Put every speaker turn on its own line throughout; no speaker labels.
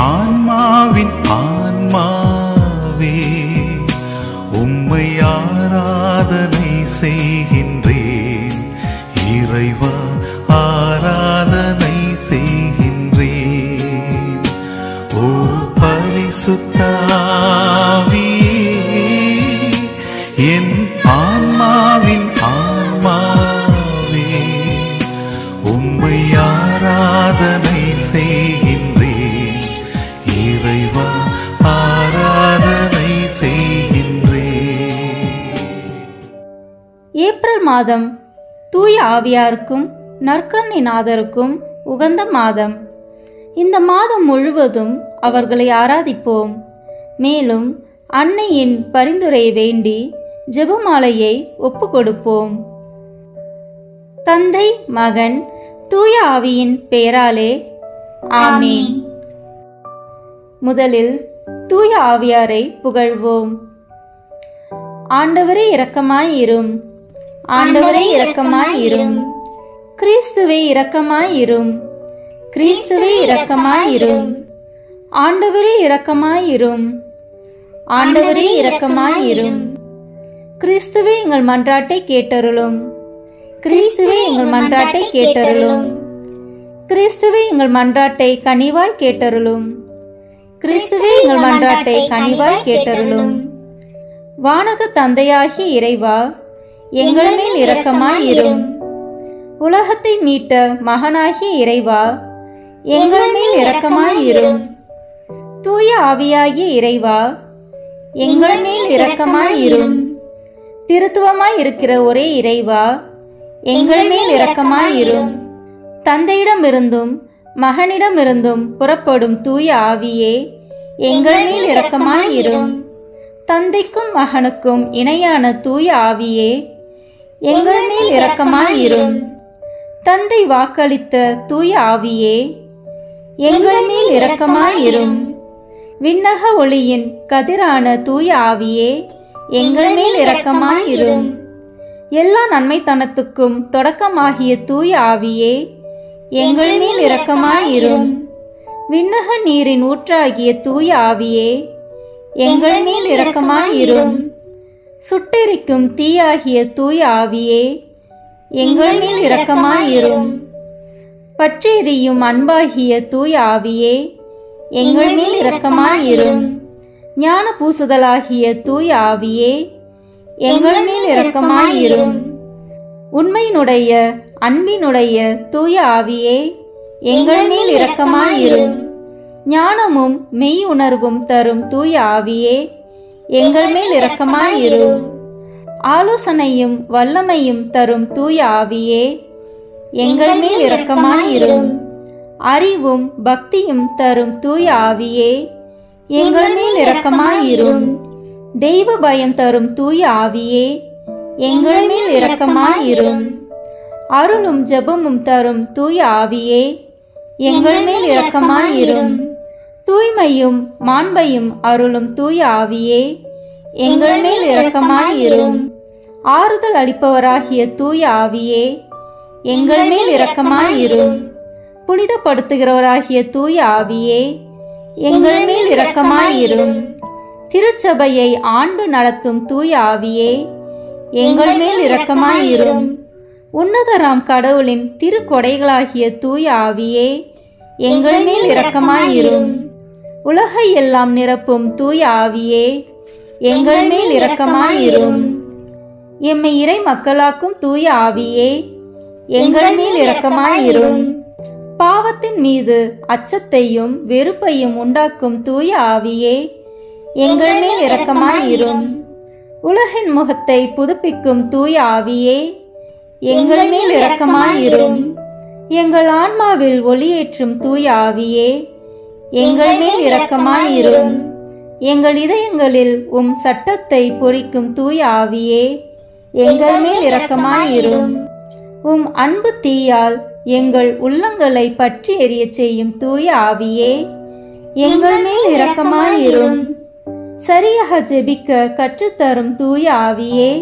ஆன்மாவின் ஆன்மாவே உம்மை ஆராதனை செய்கின்றேன். இறைவா ஆராதனை செய்கின்றேன். ஓ பரிசுத்த ஆவியே, என் ஆன்மாவின் ஆன்மாவே உம்மை ஆராதனை செய்கின்றேன். இறைவா ஆராதனை செய்கின்றேன்.
ஏப்ரல் மாதம் தூய ஆவியாருக்கும் நற்கருணைநாதருக்கும் உகந்த மாதம். இந்த மாதம் முழுவதும் அவர்களை ஆராதிப்போம். மேலும் அன்னையின் பரிந்துரையை வேண்டி ஜெபமாலையை ஒப்பு கொடுப்போம். தந்தை, மகன், தூய ஆவியின் பெயராலே ஆமென். முதலில் தூய ஆவியாரை புகழ்வோம். ஆண்டவரே இரக்கமாயிரும். ஆண்டவரே இரக்கமாயிரும். கிறிஸ்துவே இரக்கமாயிரும். கிறிஸ்துவே இரக்கமாயிரும். ஆண்டவரே இரக்கமாயிரும். ஆண்டவரே இரக்கமாயிரும். கிறிஸ்துவே எங்கள் மன்றாட்டை கேட்டருளும். கிறிஸ்துவே எங்கள் மன்றாட்டை கேட்டருளும். கிறிஸ்துவே எங்கள் மன்றாட்டை கனிவாய் கேட்டருளும். கிறிஸ்துவே எங்கள் மன்றாட்டை கனிவாய் கேட்டருளும். வானக தந்தையாகிய இறைவா, எங்கள் மேல் இரக்கமாயிரும். உலகத்தை மீட்ட மகனாகிய இறைவா, எங்கள் மேல் இரக்கமாயிரும். தூய ஆவியாகிய இறைவா, எங்கள் மேல் இரக்கமாயிரும். திருத்துவமாய் இருக்கிற ஒரே இறைவா, எங்கள் மேல் இரக்கமாயிரும். தந்தையிடமிருந்தும் மகனிடமிருந்தும் புறப்படும் தூய ஆவியே, எங்கள் மேல் இரக்கமாயிரும். தந்தைக்கும் மகனுக்கும் இணையான தூய ஆவியே, எங்கள் மேல் இரக்கமாயிரும். தந்தை வாக்களித்த தூய ஆவியே, எங்கள் மேல் இரக்கமாயிரும். விண்ணக ஒளியின் கதிரான தூய ஆவியே, எங்கள் மேல் இரக்கமாயிரும். எல்லா நன்மைத்தனத்துக்கும் தொடக்கமாகிய தூய ஆவியே, எங்கள் மேல் இரக்கமாயிரும். விண்ணக நீரின் ஊற்றாகிய தூய ஆவியே, எங்கள் மேல் இரக்கமாயிரும். சுட்டெரிக்கும் தீயாகிய தூய ஆவியே, எங்கள் மேல் இரக்கமாயிரும். பற்றெரியும் அன்பாகிய தூய ஆவியே, எங்கள் மேல் இரக்கமாயிரும். ஞான பூசுதலாகிய தூய ஆவியே, எங்கள் மேல் இரக்கமாயிரும். உண்மையினுடைய அன்பினுடைய தூய ஆவியே, எங்கள் மேல் இரக்கமாயிரும். ஞானமும் மெய் உணர்வும் தரும் தூய ஆவியே, எங்கள் மேல் இரக்கமாயிரும். ஆலோசனையும் வல்லமையும் தரும் தூய ஆவியே, எங்கள் மேல் இரக்கமாயிரும். அறிவும் பக்தியும் தரும் தூய ஆவியே, எங்கள் மேல் இரக்கமாயிரும். தெய்வ பயம் தரும் தூய ஆவியே, எங்கள் மேல் இரக்கமாயிரும். அருளும் ஜெபமும் தரும் தூய ஆவியே, எங்கள் மேல் இரக்கமாயிரும். தூய்மையும் மாண்பையும் அருளும் தூய ஆவியே, எங்கள் மேல் இரக்கமாயிரும். ஆறுதல் அளிப்பவராகிய தூய ஆவியே, எங்கள் மேல் இரக்கமாயிரும். புனிதப்படுத்துகிறவராகிய தூய ஆவியே, எங்கள் மேல் இரக்கமாயிரும். திருச்சபையை ஆண்டு நடத்தும் தூய ஆவியே, எங்கள் மேல் இரக்கமாயிரும். உன்னதராம் கடவுளின் திருக்கொடைகளாகிய தூய ஆவியே, எங்கள் மேல் இரக்கமாயிரும். உலகை எல்லாம் நிரப்பும் தூய ஆவியே, எங்கள் மேல் இரக்கமாயிரும். எம்மை இறை மக்களாக்கும் தூய ஆவியே, எங்கள் மேல் இரக்கமாயிரும். பாவத்தின் மீது அச்சத்தையும் வெறுப்பையும் உண்டாக்கும் தூய ஆவியே, எங்கள் மேல் இரக்கமாயிரும். உலகின் முகத்தை புதுப்பிக்கும் தூய ஆவியே, எங்கள் மேல் இரக்கமாயிரும். எங்கள் ஆன்மாவில் ஒளியேற்றும் தூய ஆவியே, எங்கள் மேல் இரக்கமாயிரும். எங்கள் இதயங்களில் உம் சட்டத்தை பொறிக்கும் தூய ஆவியே, எங்கள் மேல் இரக்கமாயிரும். உம் அன்பு தீயால் எங்கள் உள்ளங்களை பற்றி எரிய செய்யும் தூய ஆவியே, எங்கள் மேல் இரக்கமாயிரும். சரியாக ஜெபிக்க கற்றுத்தரும் தூய ஆவியே,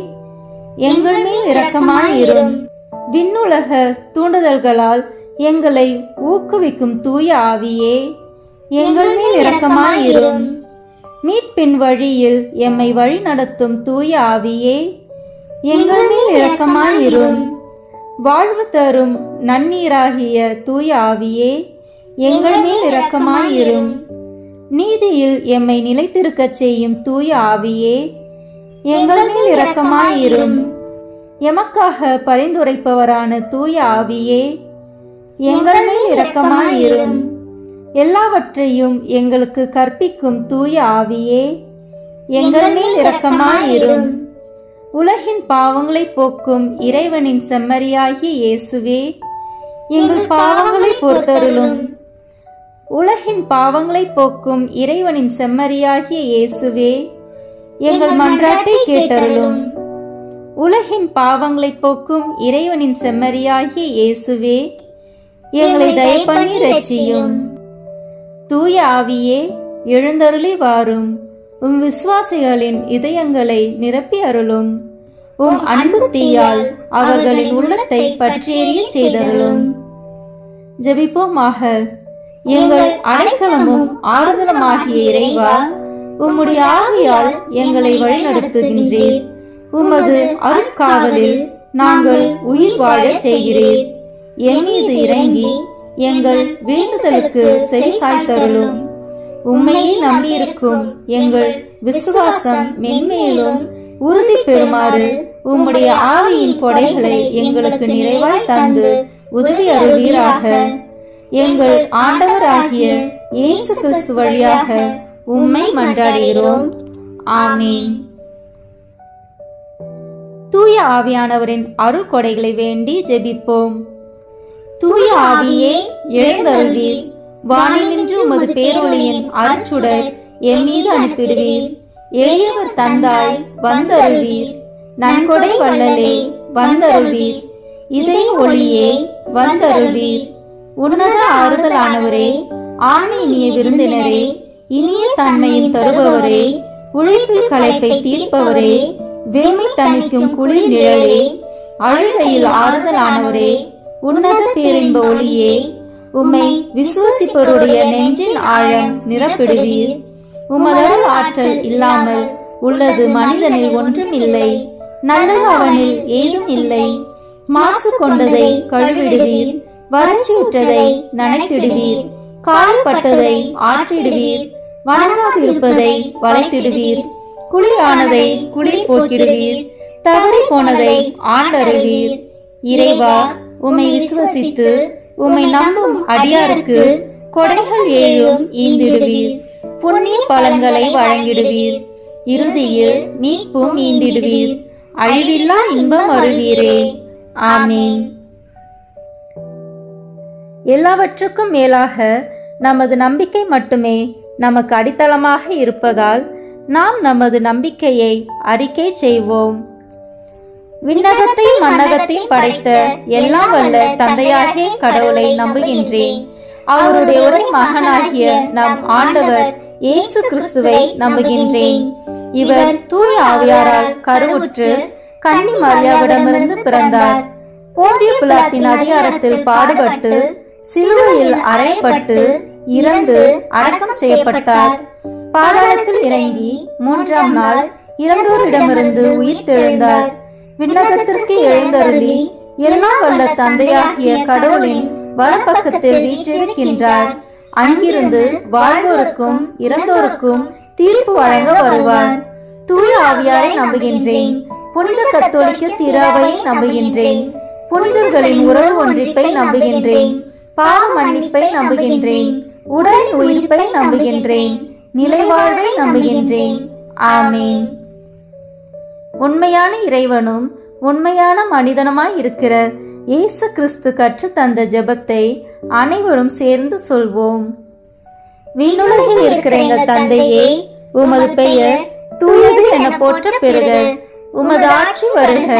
எங்கள் மேல் இரக்கமாயிரும். விண்ணுலக தூண்டுதல்களால் எங்களை ஊக்குவிக்கும் தூய ஆவியே, எங்கள் மேல் இரக்கமாயிரும். மீட்பின் வழியில் எம்மை வழி நடத்தும் தூய ஆவியே, எங்கள் மேல் இரக்கமாயிரும். வாழ்வு தரும் நன்னீராகிய தூய ஆவியே, எங்கள் மேல் இரக்கமாயிரும். நீதியில் எம்மை நிலைத்திருக்கச் செய்யும் தூய ஆவியே, எங்கள் மேல் இரக்கமாயிரும். எமக்காக பரிந்துரைப்பவரான தூய ஆவியே, எங்கள் மேல் இரக்கமாயிரும். எல்லாவற்றையும் எங்களுக்கு கற்பிக்கும் தூய ஆவியே, எங்கள் மேல் இரக்கமாயிரும். உலகின் பாவங்களை போக்கும் இறைவனின் செம்மறியாகிய இயேசுவே, எங்கள் பாவங்களை பொறுத்தருளும். உலகின் பாவங்களை போக்கும் இறைவனின் செம்மறியாகிய இயேசுவே, எங்கள் மன்றாட்டை கேட்டருளும். உலகின் பாவங்களை போக்கும் இறைவனின் செம்மறியாகிய இயேசுவே, எங்களை தயவு பண்ணி இரட்சியும். தூய ஆவியே, எழுந்தருளி வாரும். உம் விசுவாசிகளின் இதயங்களை நிரப்பி அருளும். உம் அன்பு தீயால் அவர்களின் உள்ளத்தை பற்றியெறிய செய்தருளும். ஜெபிப்போமாக. எங்கள் அடைக்கலமும் ஆறுதலுமாகிய இறைவா, உம்முடைய ஆவியால் எங்களை வழிநடத்துகின்றீர். உமது அருட்காவலில் நாங்கள் உயிர் வாழ செய்கிறீர். என் மீது இறங்கி எங்கள் வேண்டுதலுக்கு செவி சாய்த்தருளும். உம்மையே நம்பியிருக்கும் எங்கள் விசுவாசம் மென்மேலும் உறுதி பெறுமாறு உம்முடைய ஆவியின் கொடைகளை எங்களுக்கு நிறைவாய் தந்து உதவி அருள்வீராக. எங்கள் ஆண்டவராகிய இயேசு கிறிஸ்து வழியாக உம்மை மன்றாடுகிறோம். ஆமீன். தூய ஆவியானவரின் அருள் கொடைகளை வேண்டி ஜெபிப்போம். தூய ஆவியே, எழுந்தருள்வீர். வானினின்று உமது பேரொளியின் அருட்சுடர் என் மீது அனுப்பிடுவீர். எளியவர் தந்தாய், வந்தருள்வீர். நன்கொடை வள்ளலே, வந்தருள்வீர். இதய ஒளியே, வந்தருள்வீர். உன்னத ஆறுதலானவரே, ஆன்மீனிய விருந்தினரே, இனிய தன்மையில் தருபவரே, உழைப்பில் களைப்பை தீர்ப்பவரே, வேமை தணிக்கும் குளிர் நிழலே, அழுகையில் ஆறுதலானவரே, உன்னத பேரின்ப ஒளியே, உம்மை விசுவசிப்பவருடைய நெஞ்சின் ஆழம் நிரப்பிடுவீர். உமதருள் ஆற்றல் இல்லாமல் உள்ளது மனிதனில் ஒன்றும் இல்லை. நல்லது அவனில் ஏதும் இல்லை. மாசு கொண்டதை கழுவிடுவீர். வறட்சியுற்றதை நனைத்திடுவீர். காயப்பட்டதை ஆற்றிடுவீர். வணங்காதிருப்பதை வளைத்திடுவீர். குளிரானதை குளிர் போக்கிடுவீர். தவறி போனதை ஆண்டருவீர். இறைவா, உம்மை விசுவசித்து உம்மை நம்பும் அடியாருக்கு கொடைகள் ஏழும் ஈந்திடுவீர். புண்ணிய பலன்களை வழங்கிடுவீர். இறுதியில் மீட்பும் ஈந்திடுவீர். அழிவில்லா இன்பம் அருள்வீரே. ஆமீன். எல்லாவற்றுக்கும் மேலாக நமது நம்பிக்கை மட்டுமே நமக்கு அடித்தளமாக இருப்பதால் நாம் நமது நம்பிக்கையை அறிக்கை செய்வோம். விண்ணகத்தையும் மண்ணகத்தையும் படைத்த எல்லாம் வல்ல தந்தையாகிய கடவுளை நம்புகின்றேன். அவருடைய ஒரே மகனாகிய நம் ஆண்டவர் இயேசு கிறிஸ்துவை நம்புகின்றேன். இவர் தூய ஆவியாரால் கருவுற்று கன்னி மரியாவிடமிருந்து பிறந்தார். போந்திய பிலாத்தின் அதிகாரத்தில் பாடுபட்டு சிலுவையில் அறையப்பட்டு இறந்து அடக்கம் செய்யப்பட்டார். பாதாளத்தில் இறங்கி 3ஆம் நாள் இறந்தோரிடமிருந்து உயிர் தெழுந்தார். விண்ணகத்திற்கு எழுந்தருளி எல்லாம் வல்ல தந்தையாகிய கடவுளின் வலப்பக்கத்தில் வீற்றிருக்கின்றார். அங்கிருந்து வாழ்வோருக்கும் இறந்தோருக்கும் தீர்ப்பு வழங்க வருவார். தூய ஆவியாரை நம்புகின்றேன். புனித கத்தோலிக்க திராவை நம்புகின்றேன். புனிதர்களின் உறவு ஒன்றிப்பை நம்புகின்றேன். பாவ மன்னிப்பை நம்புகின்றேன். உடலின் உயிர்ப்பை நம்புகின்றேன். நிலைவாழ்வை நம்புகின்றேன். ஆமீன். உண்மையான இறைவனும் உண்மையான மனிதனுமாய் இருக்கிற இயேசு கிறிஸ்து கற்று தந்த ஜெபத்தை அனைவரும் சேர்ந்து சொல்வோம். விண்ணுலகில் இருக்கிற எங்கள் தந்தையே, உமது பெயர் தூயது என போற்ற பெறுக. உமது ஆட்சி வருக.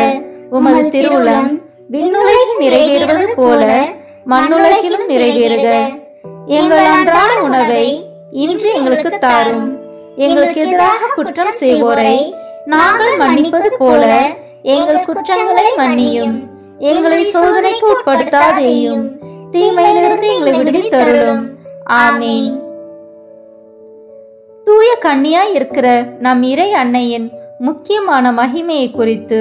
உமது திருவுளம் விண்ணுலகில் நிறைவேறுவது போல மண்ணுலகிலும் நிறைவேறுக. எங்கள் அன்றாட உணவை இன்று எங்களுக்கு தாரும். எங்களுக்கு எதிராக குற்றம் செய்வோரை நாங்கள் மன்னிப்பது போல எங்கள் குற்றங்களை மன்னியும். எங்களை சோதனைக்கு உட்படுத்தாதேயும், தீமையிலிருந்து எங்களை விடுவித்தருளும். ஆமீன். கன்னியாய் இருக்கிற நம் இறை அன்னையின் முக்கியமான மகிமையை குறித்து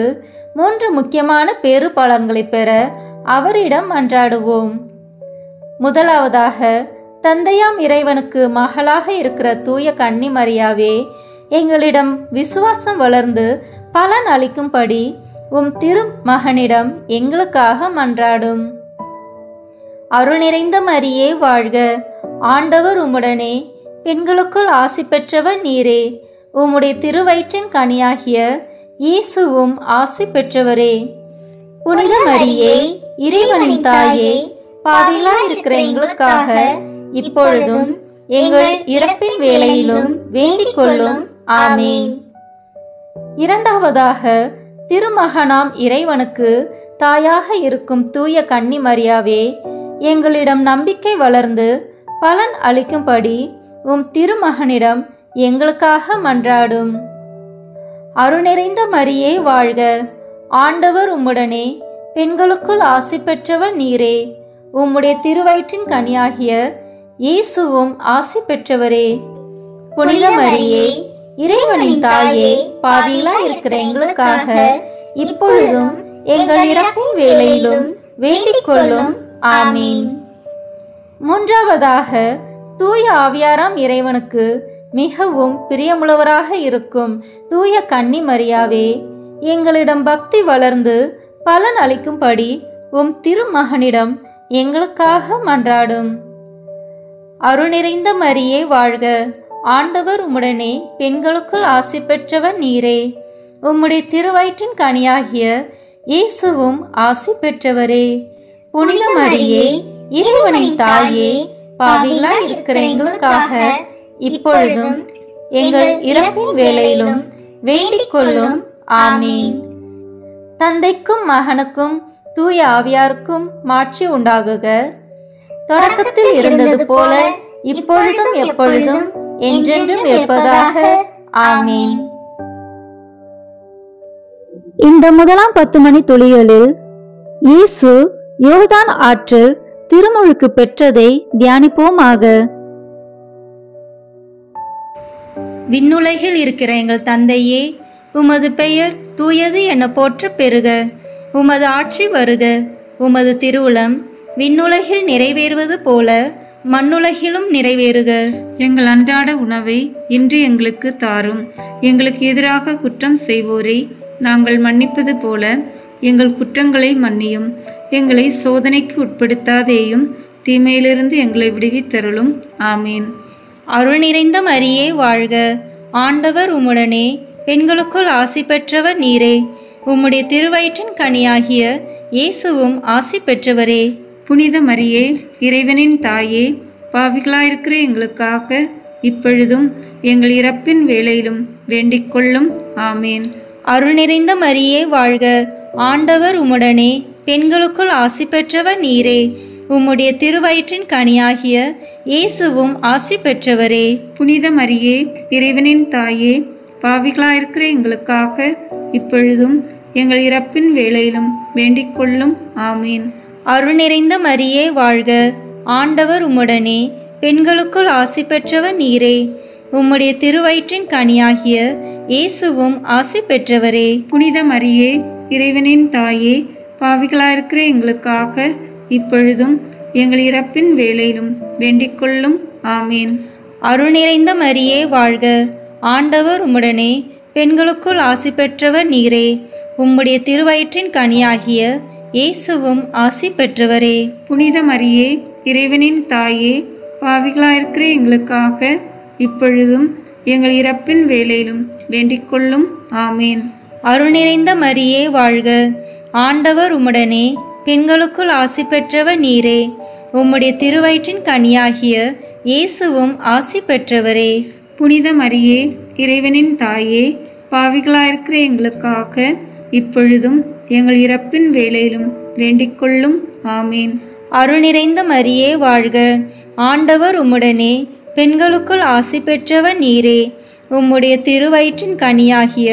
3 முக்கியமான பேறு பலன்களை பெற அவரிடம் மன்றாடுவோம். முதலாவதாக, தந்தையாம் இறைவனுக்கு மகளாக இருக்கிற தூய கன்னி மரியாவே, எங்களிடம் விசுவாசம் வளர்ந்து பலன் அளிக்கும்படி உம் திருமகனிடம் எங்களுக்காக மன்றாடும். அருள் நிறைந்த மரியே வாழ்க, ஆண்டவர் உம்முடனே, பெண்களுக்குள் ஆசி பெற்றவர் நீரே, உம்முடைய திருவயிற்றின் கனியாகிய இயேசுவும் ஆசி பெற்றவரே. புனித மரியே, இறைவனின் தாயே, பாவிகளாய் இருக்கிற எங்களுக்காக இப்பொழுதும் எங்கள் இறப்பின் வேளையிலும் வேண்டிக் கொள்ளும். ஆமீன். இரண்டாவதாக, திருமகனாம் இறைவனுக்கு தாயாக இருக்கும் தூய கன்னி மரியாவே, எங்களிடம் நம்பிக்கை வளர்ந்து பலன் அளிக்கும்படி உம் திருமகனிடம் எங்களுக்காக மன்றாடும். அருள் நிறைந்த மரியே வாழ்க, ஆண்டவர் உம்முடனே, பெண்களுக்குள் ஆசி பெற்றவர் நீரே, உம்முடைய திருவயிற்றின் கனியாகிய இயேசுவும் ஆசி பெற்றவரே. புனித மரியே, இறைவனின் தாயே, பாவிகளாய் இருக்கிற எங்களுக்காக இப்பொழுதும் எங்கள் இறப்பின் வேளையிலும் வேண்டிக் கொள்ளும். ஆமீன். மூன்றாவதாக, தூய ஆவியாராம் இறைவனுக்கு மிகவும் பிரியமுள்ளவராக இருக்கும் தூய கன்னி மரியாவே, எங்களிடம் பக்தி வளர்ந்து பலன் அளிக்கும்படி உம் திருமகனிடம் எங்களுக்காக மன்றாடும். அருள் நிறைந்த மரியே வாழ்க, ஆண்டவர் உம்முடனே, பெண்களுக்குள் ஆசி பெற்றவர் நீரே, உம்முடைய திருவயிற்றின் கனியாகிய இயேசுவும் ஆசி பெற்றவரே. புனித மரியே, இறைவனின் தாயே, பாவிகளாய் இருக்கிற எங்களுக்காக இப்பொழுதும் எங்கள் இறப்பின் வேளையிலும் வேண்டிக் கொள்ளும். ஆமீன். தந்தைக்கும் மகனுக்கும் தூய ஆவியாருக்கும் மாட்சி உண்டாகுக. தொடக்கத்தில் இருந்தது போல இப்பொழுதும் எப்பொழுதும் என்றென்றும் இருப்பதாக. ஆமீன். இந்த முதலாம் 10 மணி துளிகளில் இயேசு யோர்தான் ஆற்றில் திருமுழுக்கு பெற்றதை தியானிப்போமாக. விண்ணுலகில் இருக்கிற எங்கள் தந்தையே, உமது பெயர் தூயது என போற்ற பெறுக. உமது ஆட்சி வருக. உமது திருவுளம் விண்ணுலகில் நிறைவேறுவது போல மண்ணுலகிலும் நிறைவேறுக.
எங்கள் அன்றாட உணவை இன்று எங்களுக்கு தாரும். எங்களுக்கு எதிராக குற்றம் செய்வோரை நாங்கள் மன்னிப்பது போல எங்கள் குற்றங்களை மன்னியும். எங்களை சோதனைக்கு உட்படுத்தாதேயும், தீமையிலிருந்து எங்களை விடுவித்தருளும். ஆமீன்.
அருள் நிறைந்த மரியே வாழ்க, ஆண்டவர் உம்முடனே, பெண்களுக்குள் ஆசி பெற்றவர் நீரே, உம்முடைய திருவயிற்றின் கனியாகிய இயேசுவும் ஆசி பெற்றவரே.
புனித மரியே, இறைவனின் தாயே, பாவிகளாயிருக்கிற எங்களுக்காக இப்பொழுதும் எங்கள் இறப்பின் வேளையிலும் வேண்டிக் கொள்ளும். ஆமீன்.
அருள் நிறைந்த மரியே வாழ்க, ஆண்டவர் உம்முடனே, பெண்களுக்குள் ஆசி பெற்றவர் நீரே, உம்முடைய திருவயிற்றின் கனியாகிய இயேசுவும் ஆசி பெற்றவரே.
புனித மரியே, இறைவனின் தாயே, பாவிகளாயிருக்கிற எங்களுக்காக இப்பொழுதும் எங்கள் இறப்பின் வேளையிலும் வேண்டிக் கொள்ளும். ஆமீன்.
அருள் நிறைந்த மரியே வாழ்க, ஆண்டவர் உம்முடனே, பெண்களுக்குள் ஆசி பெற்றவர் நீரே, உம்முடைய திருவயிற்றின் கனியாகிய இயேசுவும் ஆசி பெற்றவரே.
புனித மரியே, இறைவனின் தாயே, பாவிகளாயிருக்கிற எங்களுக்காக இப்பொழுதும் எங்கள் இறப்பின் வேளையிலும் வேண்டிக் கொள்ளும். ஆமீன்.
அருள் நிறைந்த மரியே வாழ்க, ஆண்டவர் உம்முடனே, பெண்களுக்குள் ஆசி பெற்றவர் நீரே, உம்முடைய திருவயிற்றின் கனியாகிய இயேசுவும் ஆசி பெற்றவரே.
புனித மரியே, இறைவனின் தாயே, பாவிகளாயிருக்கிற எங்களுக்காக இப்பொழுதும் எங்கள் இறப்பின் வேளையிலும் வேண்டிக் கொள்ளும். ஆமீன்.
அருள் நிறைந்த மரியே வாழ்க, ஆண்டவர் உம்முடனே, பெண்களுக்குள் ஆசி பெற்றவர் நீரே, உம்முடைய திருவயிற்றின் கனியாகிய இயேசுவும் ஆசி பெற்றவரே.
புனித மரியே, இறைவனின் தாயே, பாவிகளாயிருக்கிற எங்களுக்காக இப்பொழுதும் எங்கள் இறப்பின் வேளையிலும் வேண்டிக் கொள்ளும். ஆமீன்.
அருள் நிறைந்த மரியே வாழ்க, ஆண்டவர் உம்முடனே, பெண்களுக்குள் ஆசி பெற்றவர் நீரே, உம்முடைய திருவயிற்றின் கனியாகிய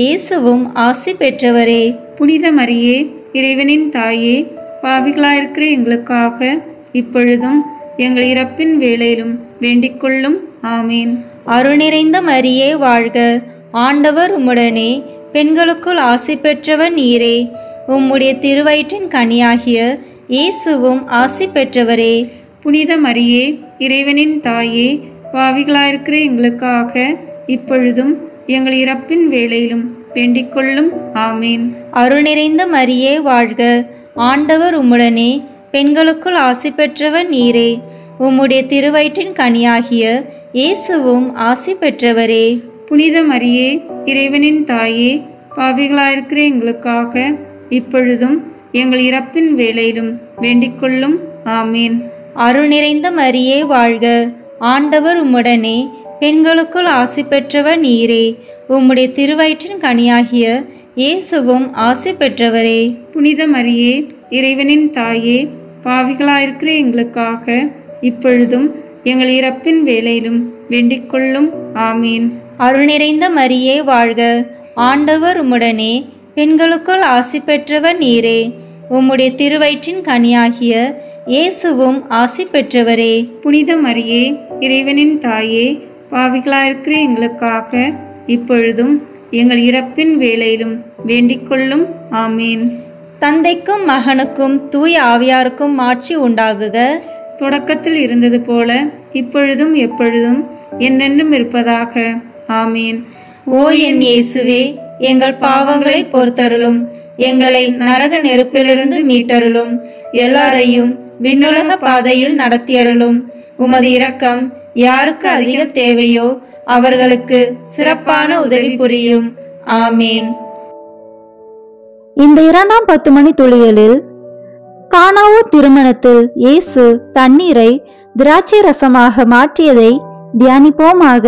இயேசுவும் ஆசி பெற்றவரே.
புனித மரியே, இறைவனின் தாயே, பாவிகளாயிருக்கிற எங்களுக்காக இப்பொழுதும் எங்கள் இறப்பின் வேளையிலும் வேண்டிக் கொள்ளும். ஆமீன்.
அருள் நிறைந்த மரியே வாழ்க, ஆண்டவர் உம்முடனே, பெண்களுக்குள் ஆசி பெற்றவர் நீரே. உம்முடைய திருவயிற்றின் கனியாகிய இயேசுவும் ஆசி பெற்றவரே.
புனித மரியே, இறைவனின் தாயே, பாவிகளாயிருக்கிற எங்களுக்காக இப்பொழுதும் எங்கள் இறப்பின் வேளையிலும் வேண்டிக்கொள்ளும். ஆமீன்.
அருள் நிறைந்த மரியே வாழ்க, ஆண்டவர் உம்முடனே, பெண்களுக்குள் ஆசி பெற்றவர் நீரே. உம்முடைய திருவயிற்றின் கனியாகிய இயேசுவும் ஆசி பெற்றவரே.
புனித மரியே, இறைவனின் தாயே, பாவிகளாயிருக்கிற எங்களுக்காக இப்பொழுதும் எங்கள் இறப்பின் வேளையிலும் வேண்டிக்கொள்ளும். ஆமீன்.
அருள் நிறைந்த மரியே வாழ்க, ஆண்டவர் உம்முடனே, பெண்களுக்குள் ஆசி பெற்றவர் நீரே. உம்முடைய திருவயிற்றின் கனியாகிய இயேசுவும் ஆசி பெற்றவரே.
புனித மரியே, இறைவனின் தாயே, பாவிகளாயிருக்கிற எங்களுக்காக இப்பொழுதும் எங்கள் இறப்பின் வேளையிலும் வேண்டிக்கொள்ளும். ஆமீன்.
அருள் நிறைந்த மரியே வாழ்க, ஆண்டவர் உம்முடனே, பெண்களுக்குள் ஆசி பெற்றவர் நீரே. உம்முடைய திருவயிற்றின் கனியாகிய இயேசுவும் ஆசி பெற்றவரே.
புனித மரியே, இறைவனின் தாயே, பாவிகளாயிருக்கிற எங்களுக்காக இப்பொழுதும் எங்கள் இறப்பின் வேளையிலும் வேண்டிக்கொள்ளும். ஆமீன்.
தந்தைக்கும் மகனுக்கும் தூய ஆவியாருக்கும் ஆட்சி உண்டாகுக.
தொடக்கத்தில் இருந்தது போல இப்பொழுதும் எப்பொழுதும் என்னென்றும் இருப்பதாக. ஆமீன்.
ஓ என் இயேசுவே, எங்கள் பாவங்களை பொறுத்தருளும், எங்களை நரக நெருப்பிலிருந்து மீட்டருளும், எல்லாரையும் விண்ணுலக பாதையில் நடத்தியருளும். உமது இரக்கம் யாருக்கு அதிக தேவையோ அவர்களுக்கு சிறப்பான உதவி புரியும். ஆமீன்.
இந்த 2ஆம் 10 மணி துளிகளில் கானாவூர் திருமணத்தில் இயேசு தண்ணீரை திராட்சை ரசமாக மாற்றியதை தியானிப்போமாக.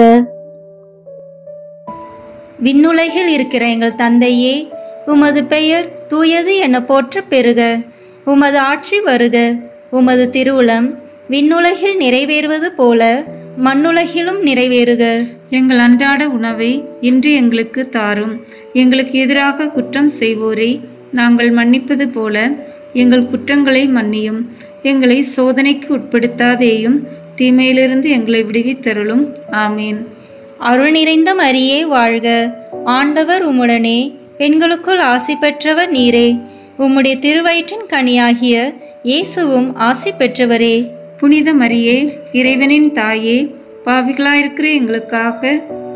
விண்ணுலகில் இருக்கிற எங்கள் தந்தையே, உமது பெயர் தூயது என போற்ற பெறுக. உமது ஆட்சி வருக. உமது திருவுளம் விண்ணுலகில் நிறைவேறுவது போல மண்ணுலகிலும் நிறைவேறுக.
எங்கள் அன்றாட உணவை இன்று எங்களுக்கு தாரும். எங்களுக்கு எதிராக குற்றம் செய்வோரை நாங்கள் மன்னிப்பது போல எங்கள் குற்றங்களை மன்னியும். எங்களை சோதனைக்கு உட்படுத்தாதேயும், தீமையிலிருந்து எங்களை விடுவித்தருளும். ஆமீன்.
அருள் நிறைந்த மரியே வாழ்க, ஆண்டவர் உம்முடனே, பெண்களுக்குள் ஆசி பெற்றவர் நீரே. உம்முடைய திருவயிற்றின் கனியாகிய இயேசுவும் ஆசி பெற்றவரே.
புனித மரியே, இறைவனின் தாயே, பாவிகளாயிருக்கிற எங்களுக்காக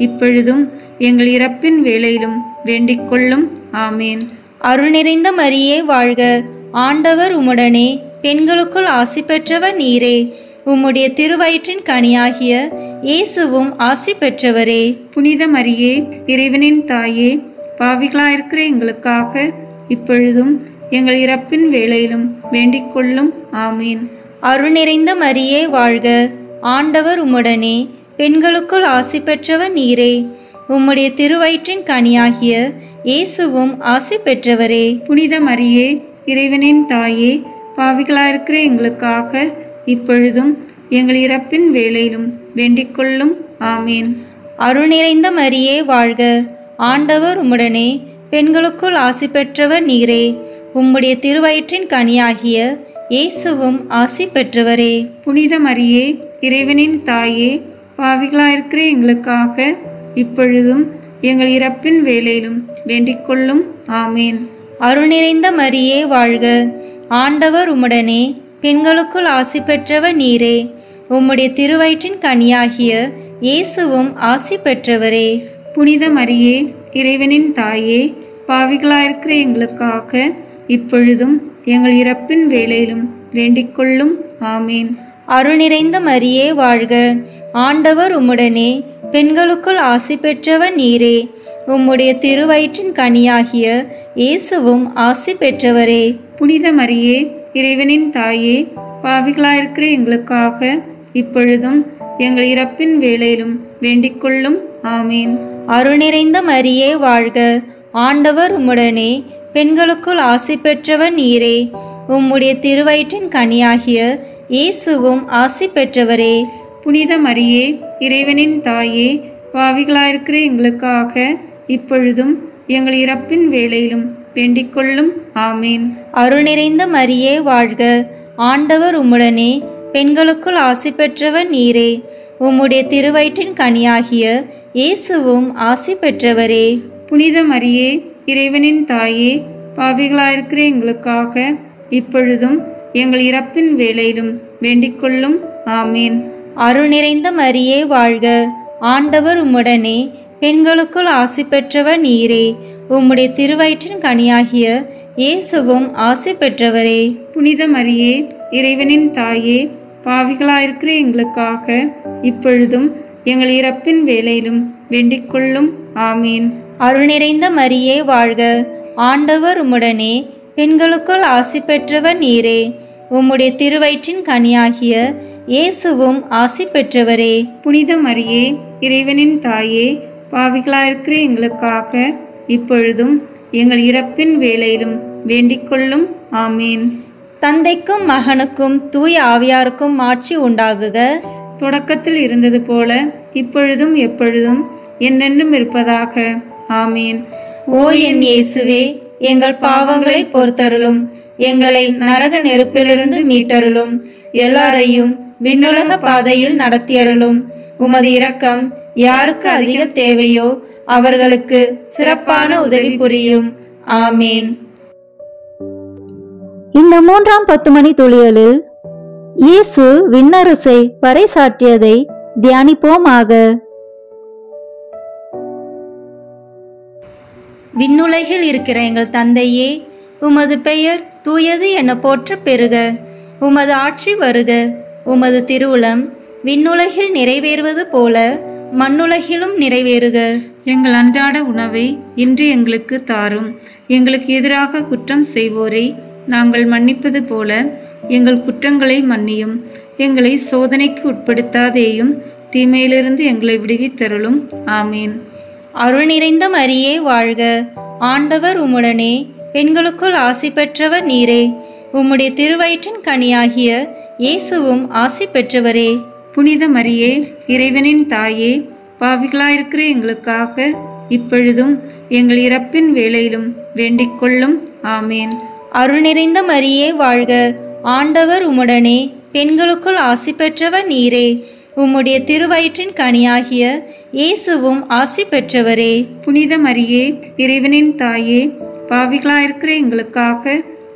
இப்பொழுதும் எங்கள் இறப்பின் வேளையிலும் வேண்டிக்கொள்ளும். ஆமீன்.
அருள் நிறைந்த மரியே வாழ்க, ஆண்டவர் உம்முடனே, பெண்களுக்குள் ஆசி பெற்றவர் நீரே. உம்முடைய திருவயிற்றின் கனியாகிய இயேசுவும் ஆசி பெற்றவரே.
புனித மரியே, இறைவனின் தாயே, பாவிகளாயிருக்கிற எங்களுக்காக இப்பொழுதும் எங்கள் இறப்பின் வேளையிலும் வேண்டிக்கொள்ளும். ஆமீன்.
அருள் நிறைந்த மரியே வாழ்க, ஆண்டவர் உம்முடனே, பெண்களுக்குள் ஆசி பெற்றவர் நீரே. உம்முடைய திருவயிற்றின் கனியாகிய இயேசுவும் ஆசி பெற்றவரே.
புனித மரியே, இறைவனின் தாயே, பாவிகளாயிருக்கிற எங்களுக்காக இப்பொழுதும் எங்கள் இறப்பின் வேளையிலும் வேண்டிக்கொள்ளும். ஆமீன்.
அருள் நிறைந்த மரியே வாழ்க, ஆண்டவர் உம்முடனே, பெண்களுக்குள் ஆசி பெற்றவர் நீரே. உம்முடைய திருவயிற்றின் கனியாகிய இயேசுவும் ஆசி பெற்றவரே.
புனித மரியே, இறைவனின் தாயே, பாவிகளாயிருக்கிற எங்களுக்காக இப்பொழுதும் எங்கள் இறப்பின் வேளையிலும் வேண்டிக்கொள்ளும். ஆமீன்.
அருள் நிறைந்த மரியே வாழ்க, ஆண்டவர் உம்முடனே, பெண்களுக்குள் ஆசி பெற்றவர் நீரே. உம்முடைய திருவயிற்றின் கனியாகிய இயேசுவும் ஆசி பெற்றவரே.
புனித மரியே, இறைவனின் தாயே, பாவிகளாயிருக்கிற எங்களுக்காக இப்பொழுதும் எங்கள் இறப்பின் வேளையிலும் வேண்டிக்கொள்ளும். ஆமீன்.
அருள் நிறைந்த மரியே வாழ்க, ஆண்டவர் உம்முடனே, பெண்களுக்குள் ஆசி பெற்றவர் நீரே. உம்முடைய திருவயிற்றின் கனியாகிய இயேசுவும் ஆசி பெற்றவரே.
புனித மரியே, இறைவனின் தாயே, பாவிகளாயிருக்கிற எங்களுக்காக இப்பொழுதும் எங்கள் இறப்பின் வேளையிலும் வேண்டிக்கொள்ளும். ஆமீன்.
அருள் நிறைந்த மரியே வாழ்க, ஆண்டவர் உம்முடனே, பெண்களுக்குள் ஆசி பெற்றவர் நீரே. உம்முடைய திருவயிற்றின் கனியாகிய இயேசுவும் ஆசி பெற்றவரே.
புனித மரியே, இறைவனின் தாயே, பாவிகளாயிருக்கிற எங்களுக்காக இப்பொழுதும் எங்கள் இறப்பின் வேளையிலும் வேண்டிக்கொள்ளும். ஆமீன்.
அருள் நிறைந்த மரியே வாழ்க, ஆண்டவர் உம்முடனே, பெண்களுக்குள் ஆசி பெற்றவர் நீரே. உம்முடைய திருவயிற்றின் கனியாகிய இயேசுவும் ஆசி பெற்றவரே.
புனித மரியே, இறைவனின் தாயே, பாவிகளாயிருக்கிற எங்களுக்காக இப்பொழுதும் எங்கள் இறப்பின் வேளையிலும் வேண்டிக்கொள்ளும். ஆமீன்.
அருள் நிறைந்த மரியே வாழ்க, ஆண்டவர் உம்முடனே, பெண்களுக்குள் ஆசி பெற்றவர் நீரே. உம்முடைய திருவயிற்றின் கனியாகிய இயேசுவும் ஆசி பெற்றவரே.
புனித மரியே, இறைவனின் தாயே, பாவிகளாயிருக்கிற எங்களுக்காக இப்பொழுதும் எங்கள் இறப்பின் வேளையிலும் வேண்டிக்கொள்ளும். ஆமீன்.
அருள் நிறைந்த மரியே வாழ்க, ஆண்டவர் உம்முடனே, பெண்களுக்குள் ஆசி பெற்றவர் நீரே. உம்முடைய திருவயிற்றின் கனியாகிய இயேசுவும் ஆசி பெற்றவரே.
புனித மரியே, இறைவனின் தாயே, பாவிகளாயிருக்கிற எங்களுக்காக இப்பொழுதும் எங்கள் இறப்பின் வேளையிலும் வேண்டிக்கொள்ளும். ஆமீன்.
தந்தைக்கும் மகனுக்கும் தூய ஆவியாருக்கும் மாட்சி உண்டாகுக.
தொடக்கத்தில் இருந்தது போல இப்பொழுதும் எப்பொழுதும் என்றென்றும் இருப்பதாக. ஆமீன்.
ஓ என் இயேசுவே, எங்கள் பாவங்களை பொறுத்தருளும், எங்களை நரக நெருப்பிலிருந்து மீட்டருளும், எல்லாரையும் விண்ணுலக பாதையில் நடத்தியருளும். உமது இரக்கம் யாருக்கு அதிக தேவையோ அவர்களுக்கு சிறப்பான உதவி புரியும். ஆமீன்.
இந்த 3ஆம் 10 மணி துளிகளில் இயேசு விண்ணரசை பறைசாற்றியதை தியானிப்போமாக.
விண்ணுலகில் இருக்கிற எங்கள் தந்தையே, உமது பெயர் தூயது என போற்ற பெறுக. உமது ஆட்சி வருக. உமது திருவுளம் விண்ணுலகில் நிறைவேறுவது போல மண்ணுலகிலும் நிறைவேறுக.
எங்கள் அன்றாட உணவை இன்று எங்களுக்கு தாரும். எங்களுக்கு எதிராக குற்றம் செய்வோரை நாங்கள் மன்னிப்பது போல எங்கள் குற்றங்களை மன்னியும். எங்களை சோதனைக்கு உட்படுத்தாதேயும், தீமையிலிருந்து எங்களை விடுவித்தருளும். ஆமீன்.
அருள் நிறைந்த மரியே வாழ்க, ஆண்டவர் உம்முடனே, பெண்களுக்குள் ஆசி பெற்றவர் நீரே. உம்முடைய திருவயிற்றின் கனியாகிய இயேசுவும் ஆசி பெற்றவரே.
புனித மரியே, இறைவனின் தாயே, பாவிகளாயிருக்கிற எங்களுக்காக இப்பொழுதும் எங்கள் இறப்பின் வேளையிலும் வேண்டிக்கொள்ளும். ஆமீன்.
அருள் நிறைந்த மரியே வாழ்க, ஆண்டவர் உம்முடனே, பெண்களுக்குள் ஆசி பெற்றவர் நீரே. உம்முடைய திருவயிற்றின் கனியாகிய இயேசுவும் ஆசி பெற்றவரே.
புனித மரியே, இறைவனின் தாயே, பாவிகளாயிருக்கிற எங்களுக்காக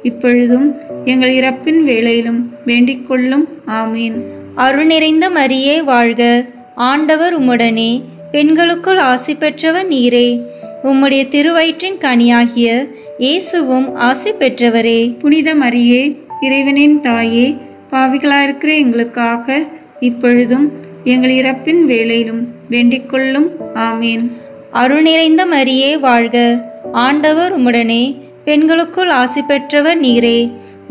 இப்பொழுதும் எங்கள் இறப்பின் வேளையிலும் வேண்டிக்கொள்ளும். ஆமீன்.
அருள் நிறைந்த மரியே வாழ்க, ஆண்டவர் உம்முடனே, பெண்களுக்குள் ஆசி பெற்றவர் நீரே. உம்முடைய திருவயிற்றின் கனியாகிய இயேசுவும் ஆசி பெற்றவரே.
புனித மரியே, இறைவனின் தாயே, பாவிகளாயிருக்கிற எங்களுக்காக இப்பொழுதும் எங்கள் இறப்பின் வேளையிலும் வேண்டிக்கொள்ளும். ஆமீன்.
அருள் நிறைந்த மரியே வாழ்க, ஆண்டவர் உம்முடனே, பெண்களுக்குள் ஆசி பெற்றவர் நீரே.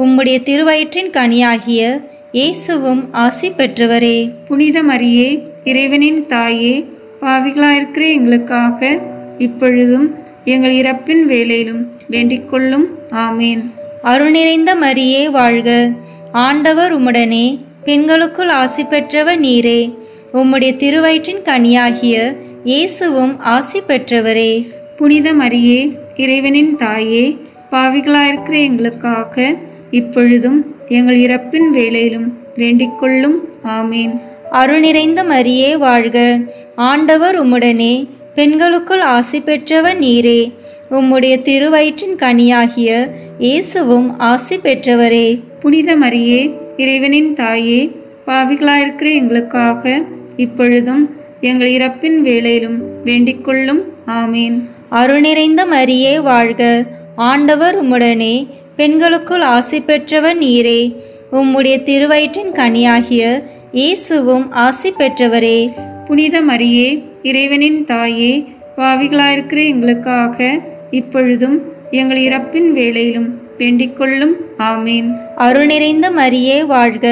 உம்முடைய திருவயிற்றின் கனியாகிய இயேசுவும் ஆசி பெற்றவரே.
புனித மரியே, இறைவனின் தாயே, பாவிகளாயிருக்கிற எங்களுக்காக இப்பொழுதும் எங்கள் இறப்பின் வேளையிலும் வேண்டிக்கொள்ளும். ஆமீன்.
அருள் நிறைந்த மரியே வாழ்க, ஆண்டவர் உம்முடனே, பெண்களுக்குள் ஆசி பெற்றவர் நீரே. உம்முடைய திருவயிற்றின் கனியாகிய இயேசுவும் ஆசி பெற்றவரே.
புனித மரியே, இறைவனின் தாயே, பாவிகளாயிருக்கிற எங்களுக்காக இப்பொழுதும் எங்கள் இறப்பின் வேளையிலும் வேண்டிக்கொள்ளும். ஆமீன்.
அருள் நிறைந்த மரியே வாழ்க, ஆண்டவர் உம்முடனே, பெண்களுக்குள் ஆசி பெற்றவர் நீரே. உம்முடைய திருவயிற்றின் கனியாகிய இயேசுவும் ஆசி பெற்றவரே.
புனித மரியே, இறைவனின் தாயே, பாவிகளாயிருக்கிற எங்களுக்காக இப்பொழுதும் எங்கள் இறப்பின் வேளையிலும் வேண்டிக்கொள்ளும். ஆமீன்.
அருள் நிறைந்த மரியே வாழ்க, ஆண்டவர் உம்முடனே, பெண்களுக்குள் ஆசி பெற்றவர் நீரே. உம்முடைய திருவயிற்றின் கனியாகிய இயேசுவும் ஆசி பெற்றவரே.
புனித மரியே, இறைவனின் தாயே, பாவிகளாயிருக்கிற எங்களுக்காக இப்பொழுதும் எங்கள் இறப்பின் வேளையிலும் வேண்டிக்கொள்ளும். ஆமீன்.
அருள் நிறைந்த மரியே வாழ்க,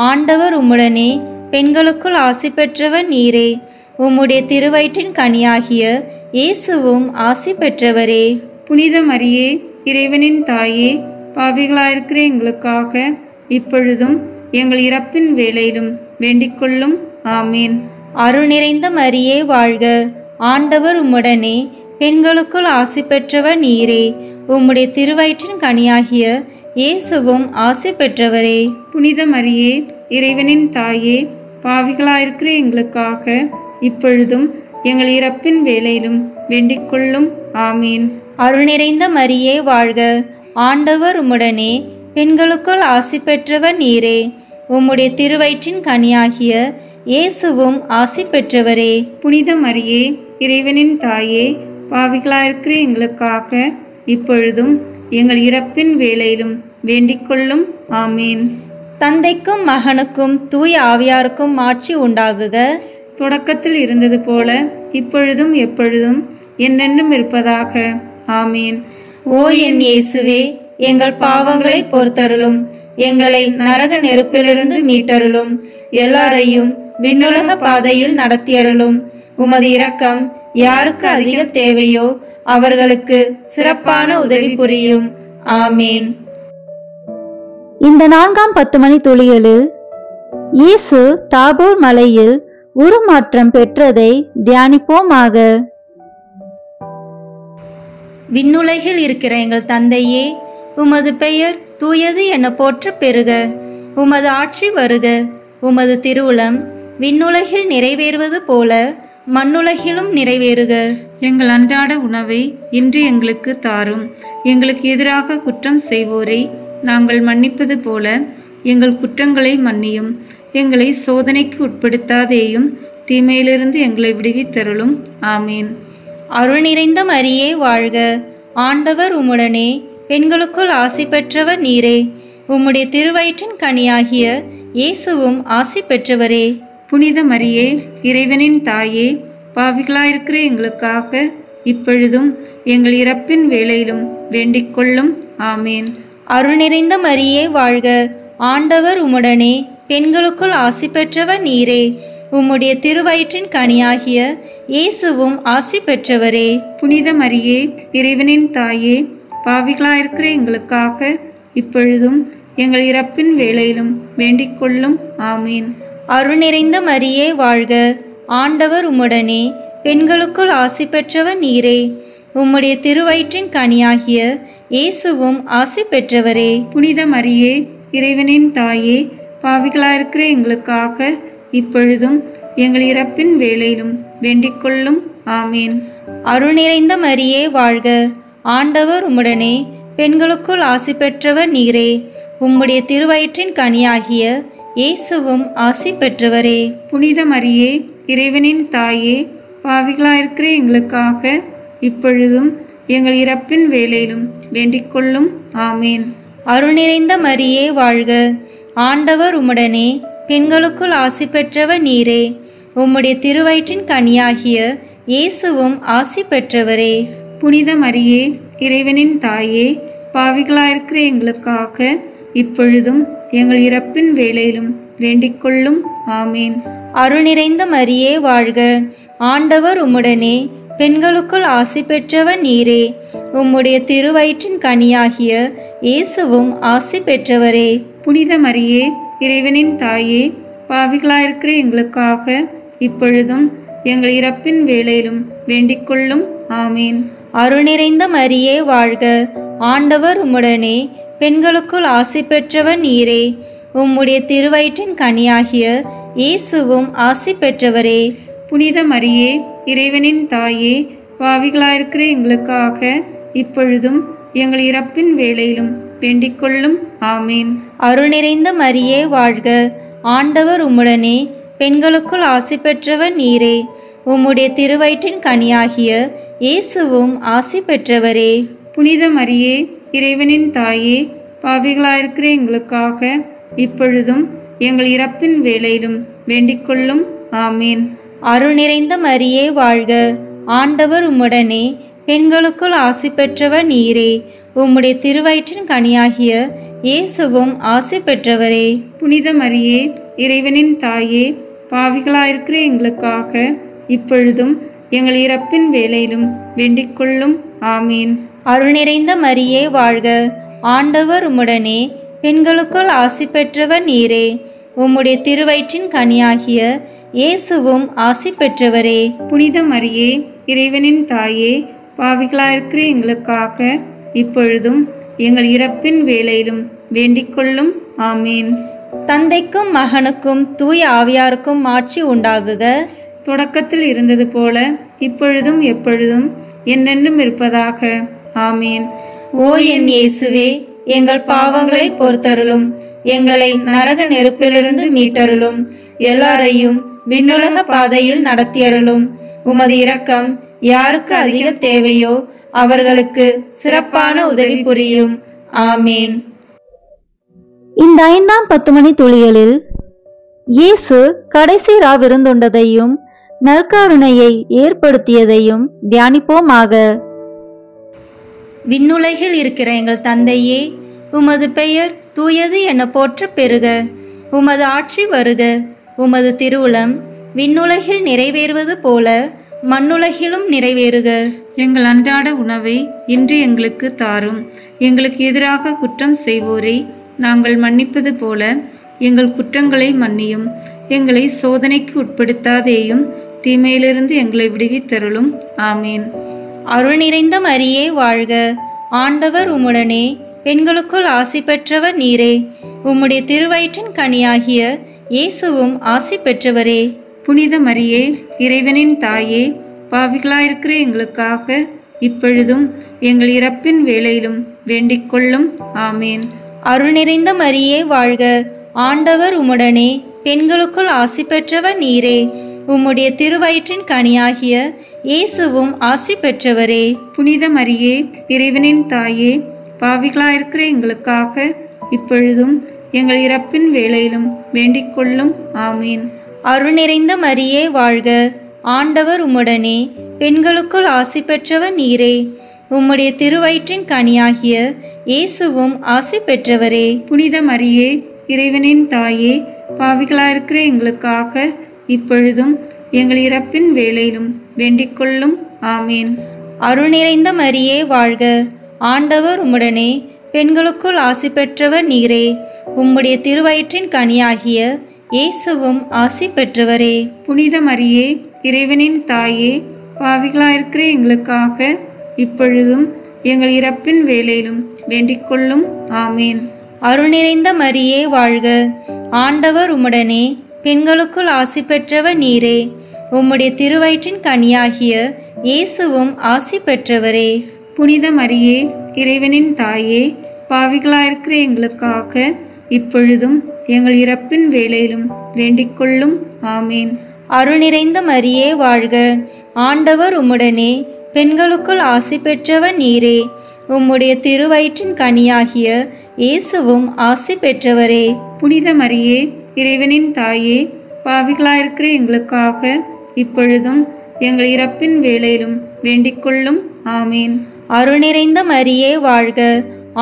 ஆண்டவர் உம்முடனே, பெண்களுக்குள் ஆசி பெற்றவர் நீரே. உம்முடைய திருவயிற்றின் கனியாகிய இயேசுவும் ஆசி பெற்றவரே.
புனித மரியே, இறைவனின் தாயே, பாவிகளாயிருக்கிற எங்களுக்காக இப்பொழுதும் எங்கள் இறப்பின் வேளையிலும் வேண்டிக்கொள்ளும். ஆமீன்.
அருள் நிறைந்த மரியே வாழ்க, ஆண்டவர் உம்முடனே, பெண்களுக்குள் ஆசி பெற்றவர் நீரே. உம்முடைய திருவயிற்றின் கனியாகிய இயேசுவும் ஆசி பெற்றவரே.
புனித மரியே, இறைவனின் தாயே, பாவிகளாயிருக்கிற எங்களுக்காக இப்பொழுதும் எங்கள் இறப்பின் வேளையிலும் வேண்டிக் கொள்ளும். ஆமீன்.
அருள் நிறைந்த மரியே வாழ்க, ஆண்டவர் உம்முடனே, பெண்களுக்குள் ஆசி பெற்றவர் நீரே. உம்முடைய திருவயிற்றின் கனியாகிய இயேசுவும் ஆசி பெற்றவரே.
புனித மரியே, இறைவனின் தாயே, பாவிகளாயிருக்கிற எங்களுக்காக இப்பொழுதும் எங்கள் இறப்பின் வேளையிலும் வேண்டிக் கொள்ளும். ஆமீன்.
தந்தைக்கும் மகனுக்கும் தூய ஆவியாருக்கும் ஆட்சி உண்டாகுக.
தொடக்கத்தில் இருந்தது போல இப்பொழுதும் எப்பொழுதும் என்றென்றும் இருப்பதாக. ஆமீன்.
ஓ என் இயேசுவே, எங்கள் பாவங்களை பொறுத்தருளும், எங்களை நரக நெருப்பிலிருந்து மீட்டருளும், எல்லாரையும் விண்ணுலக பாதையில் நடத்தியருளும். உமது இரக்கம் யாருக்கு அதிக தேவையோ அவர்களுக்கு சிறப்பான உதவி புரியும். ஆமீன்.
இந்த 4ஆம் 10 மணி துளிகளில் இயேசு தாபோர் மலையில் உருமாற்றம் பெற்றதை தியானிப்போமாக.
விண்ணுலகில் இருக்கிற எங்கள் தந்தையே, உமது பெயர் தூயது என போற்ற பெறுக. உமது ஆட்சி வருக. உமது திருவுளம் விண்ணுலகில் நிறைவேறுவது போல மண்ணுலகிலும் நிறைவேறுக.
எங்கள் அன்றாட உணவை இன்று எங்களுக்கு தாரும். எங்களுக்கு எதிராக குற்றம் செய்வோரை நாங்கள் மன்னிப்பது போல எங்கள் குற்றங்களை மன்னியும். எங்களை சோதனைக்கு உட்படுத்தாதேயும், தீமையிலிருந்து எங்களை விடுவித்தருளும். ஆமீன்.
அருள் நிறைந்த மரியே வாழ்க, ஆண்டவர் உம்முடனே, பெண்களுக்குள் ஆசி பெற்றவர் நீரே. உம்முடைய திருவயிற்றின் கனியாகிய இயேசுவும் ஆசி பெற்றவரே.
புனித மரியே, இறைவனின் தாயே, பாவிகளாயிருக்கிற எங்களுக்காக இப்பொழுதும் எங்கள் இறப்பின் வேளையிலும் வேண்டிக் கொள்ளும். ஆமீன்.
அருள் நிறைந்த மரியே வாழ்க, ஆண்டவர் உம்முடனே, பெண்களுக்குள் ஆசி பெற்றவர் நீரே. உம்முடைய திருவயிற்றின் கனியாகிய இயேசுவும் ஆசி பெற்றவரே.
புனித மரியே, இறைவனின் தாயே, பாவிகளாயிருக்கிற எங்களுக்காக இப்பொழுதும் எங்கள் இறப்பின் வேளையிலும் வேண்டிக் கொள்ளும். ஆமீன்.
அருள் நிறைந்த மரியே வாழ்க, ஆண்டவர் உம்முடனே, பெண்களுக்குள் ஆசி பெற்றவர் நீரே. உம்முடைய திருவயிற்றின் கனியாகிய இயேசுவும் ஆசி பெற்றவரே.
புனித மரியே, இறைவனின் தாயே, பாவிகளாயிருக்கிற எங்களுக்காக இப்பொழுதும் எங்கள் இறப்பின் வேளையிலும் வேண்டிக் கொள்ளும். ஆமீன்.
அருள் நிறைந்த மரியே வாழ்க, ஆண்டவர் உம்முடனே, பெண்களுக்குள் ஆசி பெற்றவர் நீரே. உம்முடைய திருவயிற்றின் கனியாகிய இயேசுவும் ஆசி பெற்றவரே.
புனித மரியே, இறைவனின் தாயே, பாவிகளாயிருக்கிற எங்களுக்காக இப்பொழுதும் எங்கள் இறப்பின் வேளையிலும் வேண்டிக் கொள்ளும். ஆமீன்.
அருள் நிறைந்த மரியே வாழ்க, ஆண்டவர் உம்முடனே, பெண்களுக்குள் ஆசி பெற்றவர் நீரே. உம்முடைய திருவயிற்றின் கனியாகிய இயேசுவும் ஆசி பெற்றவரே.
புனித மரியே, இறைவனின் தாயே, பாவிகளாயிருக்கிற எங்களுக்காக இப்பொழுதும் எங்கள் இறப்பின் வேளையிலும் வேண்டிக் கொள்ளும். ஆமீன்.
அருள் நிறைந்த மரியே வாழ்க, ஆண்டவர் உம்முடனே, பெண்களுக்குள் ஆசி பெற்றவர் நீரே. உம்முடைய திருவயிற்றின் கனியாகிய இயேசுவும் ஆசி பெற்றவரே.
புனித மரியே, இறைவனின் தாயே, பாவிகளாயிருக்கிற எங்களுக்காக இப்பொழுதும் எங்கள் இறப்பின் வேளையிலும் வேண்டிக் கொள்ளும். ஆமீன்.
அருள் நிறைந்த மரியே வாழ்க, ஆண்டவர் உம்முடனே, பெண்களுக்குள் ஆசி பெற்றவர் நீரே. உம்முடைய திருவயிற்றின் கனியாகிய இயேசுவும் ஆசி பெற்றவரே.
புனித மரியே, இறைவனின் தாயே, பாவிகளாயிருக்கிற எங்களுக்காக இப்பொழுதும் எங்கள் இறப்பின் வேளையிலும் வேண்டிக் கொள்ளும். ஆமீன்.
அருள் நிறைந்த மரியே வாழ்க, ஆண்டவர் உம்முடனே, பெண்களுக்குள் ஆசி பெற்றவர் நீரே. உம்முடைய திருவயிற்றின் கனியாகிய இயேசுவும் ஆசி பெற்றவரே.
புனித மரியே, இறைவனின் தாயே, பாவிகளாயிருக்கிற எங்களுக்காக இப்பொழுதும் எங்கள் இறப்பின் வேளையிலும் வேண்டிக் கொள்ளும். ஆமீன்.
அருள் நிறைந்த மரியே வாழ்க, ஆண்டவர் உம்முடனே, பெண்களுக்குள் ஆசி பெற்றவர் நீரே. உம்முடைய திருவயிற்றின் கனியாகிய இயேசுவும் ஆசி பெற்றவரே.
புனித மரியே, இறைவனின் தாயே, பாவிகளாயிருக்கிற எங்களுக்காக இப்பொழுதும் எங்கள் இறப்பின் வேளையிலும் வேண்டிக் கொள்ளும். ஆமீன்.
அருள் நிறைந்த மரியே வாழ்க, ஆண்டவர் உம்முடனே, பெண்களுக்குள் ஆசி பெற்றவர் நீரே. உம்முடைய திருவயிற்றின் கனியாகிய இயேசுவும் ஆசி பெற்றவரே.
புனித மரியே, இறைவனின் தாயே, பாவிகளாயிருக்கிற எங்களுக்காக இப்பொழுதும் எங்கள் இறப்பின் வேளையிலும் வேண்டிக் கொள்ளும். ஆமீன்.
தந்தைக்கும் மகனுக்கும் தூய ஆவியாருக்கும் ஆட்சி உண்டாகுக.
தொடக்கத்தில் இருந்தது போல இப்பொழுதும் எப்பொழுதும் என்னென்றும் இருப்பதாக. ஆமீன்.
ஓ என் இயேசுவே, எங்கள் பாவங்களை பொறுத்தருளும், எங்களை நரக நெருப்பிலிருந்து மீட்டருளும், எல்லாரையும் விண்ணுலக பாதையில் நடத்தியருளும். உமது இரக்கம் யாருக்கு அதிக தேவையோ அவர்களுக்கு சிறப்பான உதவி புரியும். ஆமீன்.
இந்த 5ஆம் 10 மணி துளிகளில் இயேசு கடைசி ராவிருந்துண்டதையும் நற்கருணையை ஏற்படுத்தியதையும் தியானிப்போமாக.
விண்ணுலகில் இருக்கிற எங்கள் தந்தையே, உமது பெயர் தூயது என போற்ற பெறுக. உமது ஆட்சி வருக. உமது திருவுளம் விண்ணுலகில் நிறைவேறுவது போல மண்ணுலகிலும் நிறைவேறுக.
எங்கள் அன்றாட உணவை இன்று எங்களுக்கு தாரும். எங்களுக்கு எதிராக குற்றம் செய்வோரை நாங்கள் மன்னிப்பது போல எங்கள் குற்றங்களை மன்னியும். எங்களை சோதனைக்கு உட்படுத்தாதேயும், தீமையிலிருந்து எங்களை விடுவித்தருளும். ஆமீன்.
அருள் நிறைந்த மரியே வாழ்க. ஆண்டவர் உம்முடனே, பெண்களுக்குள் ஆசி பெற்றவர் நீரே. உம்முடைய திருவயிற்றின் கனியாகிய இயேசுவும் ஆசி பெற்றவரே.
புனித மரியே, இறைவனின் தாயே, பாவிகளாயிருக்கிற எங்களுக்காக இப்பொழுதும் எங்கள் இறப்பின் வேளையிலும் வேண்டிக் கொள்ளும். ஆமீன்.
அருள் நிறைந்த மரியே வாழ்க. ஆண்டவர் உம்முடனே, பெண்களுக்குள் ஆசி பெற்றவர் நீரே. உம்முடைய திருவயிற்றின் கனியாகிய இயேசுவும் ஆசி பெற்றவரே.
புனித மரியே, இறைவனின் தாயே, பாவிகளாயிருக்கிற எங்களுக்காக இப்பொழுதும் எங்கள் இறப்பின் வேளையிலும் வேண்டிக் கொள்ளும். ஆமீன்.
அருள் நிறைந்த மரியே வாழ்க. ஆண்டவர் உம்முடனே, பெண்களுக்குள் ஆசி பெற்றவர் நீரே. உம்முடைய திருவயிற்றின் கனியாகிய இயேசுவும் ஆசி பெற்றவரே.
புனித மரியே, இறைவனின் தாயே, பாவிகளாயிருக்கிற எங்களுக்காக இப்பொழுதும் எங்கள் இறப்பின் வேளையிலும் வேண்டிக் கொள்ளும். ஆமீன்.
அருள் நிறைந்த மரியே வாழ்க. ஆண்டவர் உம்முடனே, பெண்களுக்குள் ஆசி பெற்றவர் நீரே. உம்முடைய திருவயிற்றின் கனியாகிய இயேசுவும் ஆசி பெற்றவரே.
புனித மரியே, இறைவனின் தாயே, பாவிகளாயிருக்கிற எங்களுக்காக இப்பொழுதும் எங்கள் இறப்பின் வேளையிலும் வேண்டிக் கொள்ளும். ஆமீன்.
அருள் நிறைந்த மரியே வாழ்க. ஆண்டவர் உம்முடனே, பெண்களுக்குள் ஆசி பெற்றவர் நீரே. உம்முடைய திருவயிற்றின் கனியாகிய இயேசுவும் ஆசி பெற்றவரே.
புனித மரியே, இறைவனின் தாயே, பாவிகளாயிருக்கிற எங்களுக்காக இப்பொழுதும் எங்கள் இறப்பின் வேளையிலும் வேண்டிக் கொள்ளும். ஆமீன்.
அருள் நிறைந்த மரியே வாழ்க. ஆண்டவர் உம்முடனே, பெண்களுக்குள் ஆசி பெற்றவர் நீரே. உம்முடைய திருவயிற்றின் கனியாகிய இயேசுவும் ஆசி பெற்றவரே.
புனித மரியே, இறைவனின் தாயே, பாவிகளாயிருக்கிற எங்களுக்காக இப்பொழுதும் எங்கள் இறப்பின் வேளையிலும் வேண்டிக் கொள்ளும். ஆமீன்.
அருள் நிறைந்த மரியே வாழ்க.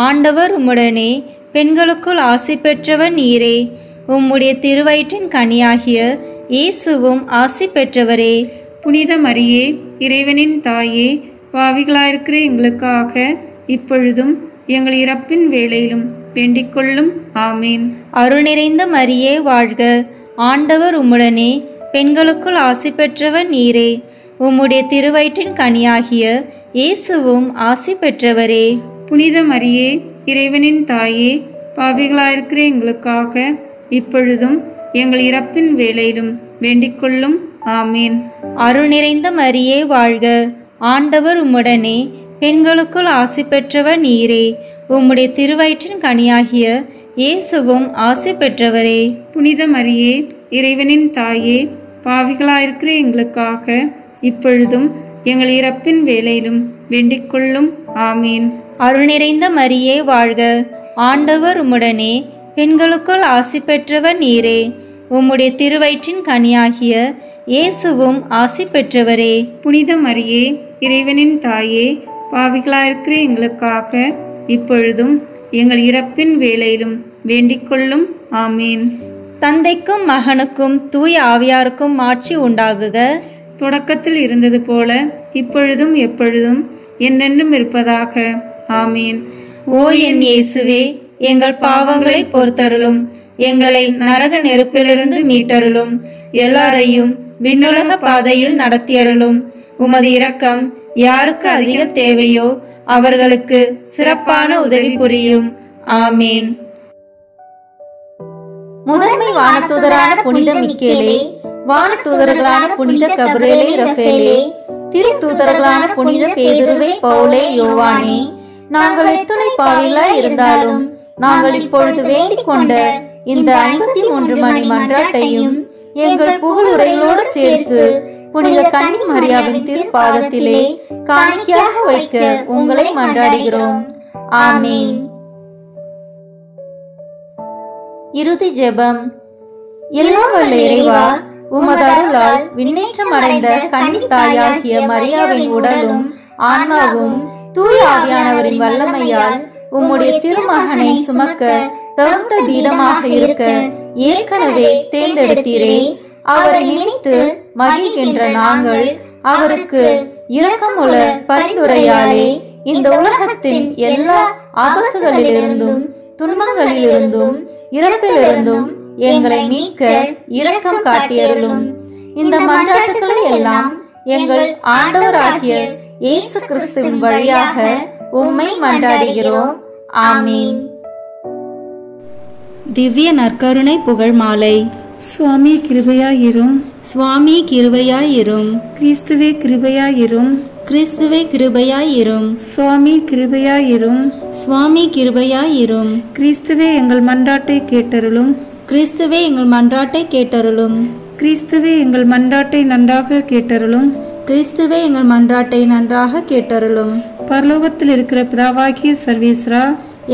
ஆண்டவர் உம்முடனே, பெண்களுக்குள் ஆசி பெற்றவர் நீரே. உம்முடைய திருவயிற்றின் கனியாகிய இயேசுவும் ஆசி பெற்றவரே.
புனித மரியே, இறைவனின் தாயே, பாவிகளாயிருக்கிற எங்களுக்காக இப்பொழுதும் எங்கள் இறப்பின் வேளையிலும் வேண்டிக் கொள்ளும். ஆமீன்.
அருள் நிறைந்த மரியே வாழ்க. ஆண்டவர் உம்முடனே, பெண்களுக்குள் ஆசி பெற்றவர் நீரே. உம்முடைய திருவயிற்றின் கனியாகிய இயேசுவும் ஆசி பெற்றவரே.
புனித மரியே, இறைவனின் தாயே, பாவிகளாயிருக்கிற எங்களுக்காக இப்பொழுதும் எங்கள் இறப்பின் வேளையிலும் வேண்டிக் கொள்ளும். ஆமீன்.
அருள் நிறைந்த மரியே வாழ்க. ஆண்டவர் உம்முடனே, பெண்களுக்குள் ஆசி பெற்றவர் நீரே. உம்முடைய திருவயிற்றின் கனியாகிய இயேசுவும் ஆசி பெற்றவரே.
புனித மரியே, இறைவனின் தாயே, பாவிகளாயிருக்கிற எங்களுக்காக இப்பொழுதும் எங்கள் இறப்பின் வேளையிலும் வேண்டிக் கொள்ளும். ஆமீன்.
அருள் நிறைந்த மரியே வாழ்க. ஆண்டவர் உம்முடனே, பெண்களுக்குள் ஆசி பெற்றவர் நீரே. உம்முடைய திருவயிற்றின் கனியாகிய இயேசுவும் ஆசி பெற்றவரே.
புனித மரியே, இறைவனின் தாயே, பாவிகளாயிருக்கிற எங்களுக்காக இப்பொழுதும் எங்கள் இறப்பின் வேளையிலும் வேண்டிக் கொள்ளும். ஆமீன்.
தந்தைக்கும் மகனுக்கும் தூய ஆவியாருக்கும் ஆட்சி உண்டாகுக.
தொடக்கத்தில் இருந்தது போல இப்பொழுதும் எப்பொழுதும் என்னென்றும் இருப்பதாக. ஆமீன்.
ஓ என் இயேசுவே, எங்கள் பாவங்களை பொறுத்தருளும், எங்களை நரக நெருப்பிலிருந்து மீட்டருளும், எல்லாரையும் விண்ணுலக பாதையில் நடத்தியருளும். உமது இரக்கம் யாருக்கு அதிக தேவையோ அவர்களுக்கு சிறப்பான உதவி புரியும். ஆமீன். முதன்மை வானதூதரான புனித மிக்கேலே, வானதூதர்களான புனித கபிரேலே ரஃபேலே, திருத்தூதர்களான புனித பேதுருவே, பவுலே, யோவானே, நாங்கள் எத்தனை பாவிகளாய் இருந்தாலும் நாங்கள் இப்பொழுது வேண்டிக் கொண்ட இந்த 53 மணி மன்றாட்டையும் எங்கள் புகழுரைகளோடு சேர்த்து புனித கன்னி மரியாவின் திருப்பாதத்திலே காணிக்கையாக வைக்க உங்களை மன்றாடுகிறோம். ஆமீன். இறுதி ஜெபம். எல்லாம் வல்ல இறைவா, உமது அருளால் விண்ணேற்றம் அடைந்த கன்னித்தாயாகிய மரியாவின் உடலும் ஆன்மாவும் தூய ஆவியானவரின் வல்லமையால் உம்முடைய திருமகனை சுமக்க தகுந்த பீடமாக இருக்க ஏற்கனவே தேர்ந்தெடுத்தீரே. அவரை நினைத்து மகிழ்கின்ற நாங்கள் அவருக்கு இரக்கமுள்ள பரிந்துரையாலே இந்த உலகத்தின் எல்லா ஆபத்துகளிலிருந்தும் துன்பங்களிலிருந்தும் இறப்பிலிருந்தும் எங்களை மீட்க இரக்கம் காட்டியருளும். இந்த மன்றாட்டுகளை எல்லாம் எங்கள் ஆண்டவராகிய இயேசு கிறிஸ்துவின் வழியாக உம்மை மன்றாடுகிறோம். ஆமீன்.
திவ்ய நற்கருணை புகழ் மாலை.
சுவாமி கிருபையாயிரும்.
சுவாமி கிருபையாயிரும்.
கிறிஸ்துவே கிருபையாயிரும்.
கிறிஸ்துவே கிருபையாயிரும்.
சுவாமி கிருபையாயிரும்.
சுவாமி கிருபையாயிரும்.
கிறிஸ்துவே எங்கள் மன்றாட்டை கேட்டருளும்.
கிறிஸ்துவே எங்கள் மன்றாட்டை கேட்டருளும்.
கிறிஸ்துவே எங்கள் மன்றாட்டை நன்றாக கேட்டருளும்.
கிறிஸ்துவே எங்கள் மன்றாட்டை நன்றாக கேட்டருளும்.
பரலோகத்தில் இருக்கிற பிதாவாகிய சர்வேஸ்வரா,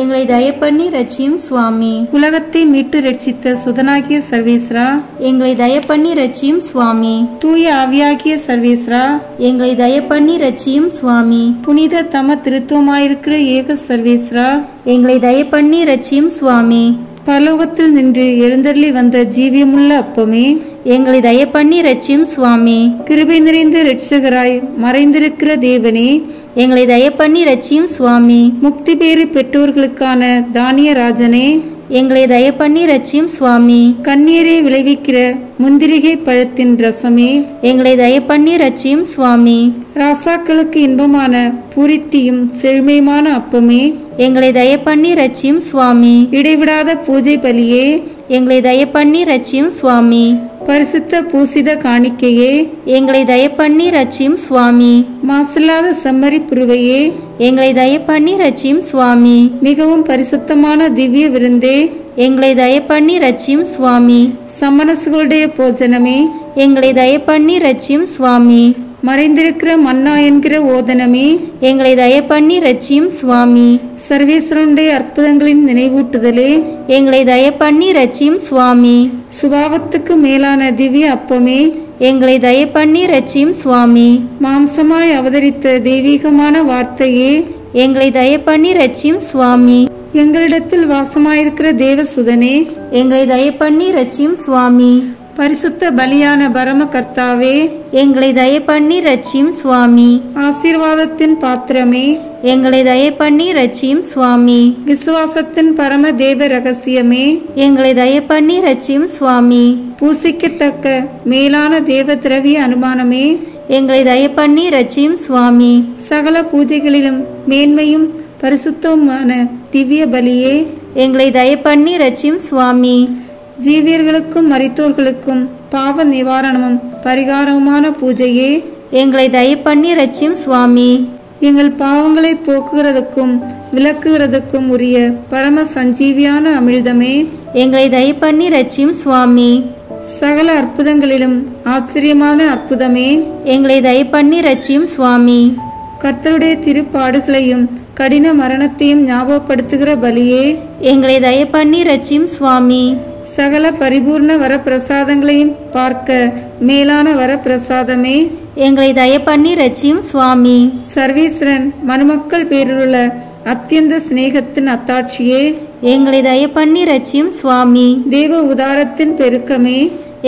எங்களை தயப்பண்ணி ரட்சியும் சுவாமி.
உலகத்தை மீட்டு ரட்சித்த சுதனாகிய சர்வேஸ்வரா,
எங்களை தயப்பண்ணி ரட்சியும் சுவாமி.
தூய ஆவியாகிய சர்வேஸ்வரா,
எங்களை தயப்பண்ணி ரட்சியும் சுவாமி.
புனித தம திருத்துவமாயிருக்கிற ஏக சர்வேஸ்வரா,
எங்களை தயப்பண்ணி ரட்சியும் சுவாமி.
பரலோகத்தில் நின்று எழுந்தருளி வந்த ஜீவியமுள்ள அப்பமே,
எங்களை தயப்பண்ணி ரட்சியும் சுவாமி.
கிருபை நிறைந்த இரட்சகராய் மறைந்திருக்கிற தேவனே,
எங்களை தயப்பண்ணி ரட்சியும் சுவாமி.
முக்தி பேறு பெற்றோர்களுக்கான தானிய ராஜனே,
எங்களை தயப்பண்ணி ரட்சியும் சுவாமி.
கண்ணீரை விளைவிக்கிற முந்திரிகை பழத்தின் ரசமே,
எங்களை தயப்பண்ணி ரட்சியும் சுவாமி.
ராசாக்களுக்கு இன்பமான பூரித்தியும் செழுமையுமான அப்பமே,
எங்களை தயப்பண்ணி ரட்சியும் சுவாமி.
இடைவிடாத பூஜை பலியே,
எங்களை தயப்பண்ணி ரட்சியும் சுவாமி.
பரிசுத்த பூசித காணிக்கையே,
எங்களை தயப்பண்ணி ரட்சியும் சுவாமி.
மாசில்லாத செம்மறி புருவையே,
எங்களை தயப்பண்ணி ரட்சியும் சுவாமி.
மிகவும் பரிசுத்தமான திவ்ய விருந்தே,
எங்களை தயப்பண்ணி ரட்சியும் சுவாமி.
சமணசுகளுடைய போஜனமே,
எங்களை தயப்பண்ணி ரட்சியும் சுவாமி.
மறைந்திருக்கிற மன்னா என்கிற ஓதனமே,
எங்களை தயப்பண்ணி ரட்சியும் சுவாமி.
சர்வேஸ்வரனுடைய அற்புதங்களின் நினைவூட்டுதலே,
எங்களை தயப்பண்ணி ரட்சியும் சுவாமி.
சுபாவத்துக்கு மேலான திவ்ய அப்பமே,
எங்களை தயப்பண்ணி ரட்சியும் சுவாமி.
மாம்சமாய் அவதரித்த தெய்வீகமான வார்த்தையே,
எங்களை தயப்பண்ணி ரட்சியும் சுவாமி.
எங்களிடத்தில் வாசமாயிருக்கிற தேவசுதனே,
எங்களை தயப்பண்ணி ரட்சியும் சுவாமி.
பரிசுத்த பலியான பரம கர்த்தாவே,
எங்களை தயப்பண்ணி ரட்சியும் சுவாமி.
ஆசீர்வாதத்தின் பாத்திரமே,
எங்களை தயப்பண்ணி ரட்சியும் சுவாமி.
விசுவாசத்தின் பரம தேவ ரகசியமே,
எங்களை தயப்பண்ணி ரட்சியும் சுவாமி.
பூசிக்கத்தக்க மேலான தேவ திரவிய அனுமானமே,
எங்களை தயப்பண்ணி ரட்சியும் சுவாமி.
சகல பூஜைகளிலும் மேன்மையும் பரிசுத்தமான திவ்ய பலியே,
எங்களை தயப்பண்ணி ரட்சியும் சுவாமி.
ஜீவியர்களுக்கும் மரித்தோர்களுக்கும் பாவ நிவாரணமும் பரிகாரமுமான பூஜையே,
எங்களை தயப்பண்ணி ரட்சியும் சுவாமி.
எங்கள் பாவங்களை போக்குகிறதுக்கும் விளக்குகிறதுக்கும் உரிய பரம சஞ்சீவியான அமிழ்தமே,
எங்களை தயப்பண்ணி ரட்சியும் சுவாமி.
சகல அற்புதங்களிலும் ஆச்சரியமான அற்புதமே,
எங்களை தயப்பண்ணி ரட்சியும் சுவாமி.
கர்த்தருடைய திருப்பாடுகளையும் கடின மரணத்தையும் ஞாபகப்படுத்துகிற பலியே,
எங்களை தயப்பண்ணி ரட்சியும் சுவாமி.
சகல பரிபூர்ண வரப்பிரசாதங்களையும் பார்க்க மேலான வரப்பிரசாதமே,
எங்களை தயப்பண்ணி ரட்சியும் சுவாமி.
சர்வேஸ்வரன் மனுமக்கள் பேரிலுள்ள அத்தியந்த சிநேகத்தின் அத்தாட்சியே,
எங்களை தயப்பண்ணி ரட்சியும் சுவாமி.
தேவ உதாரத்தின் பெருக்கமே,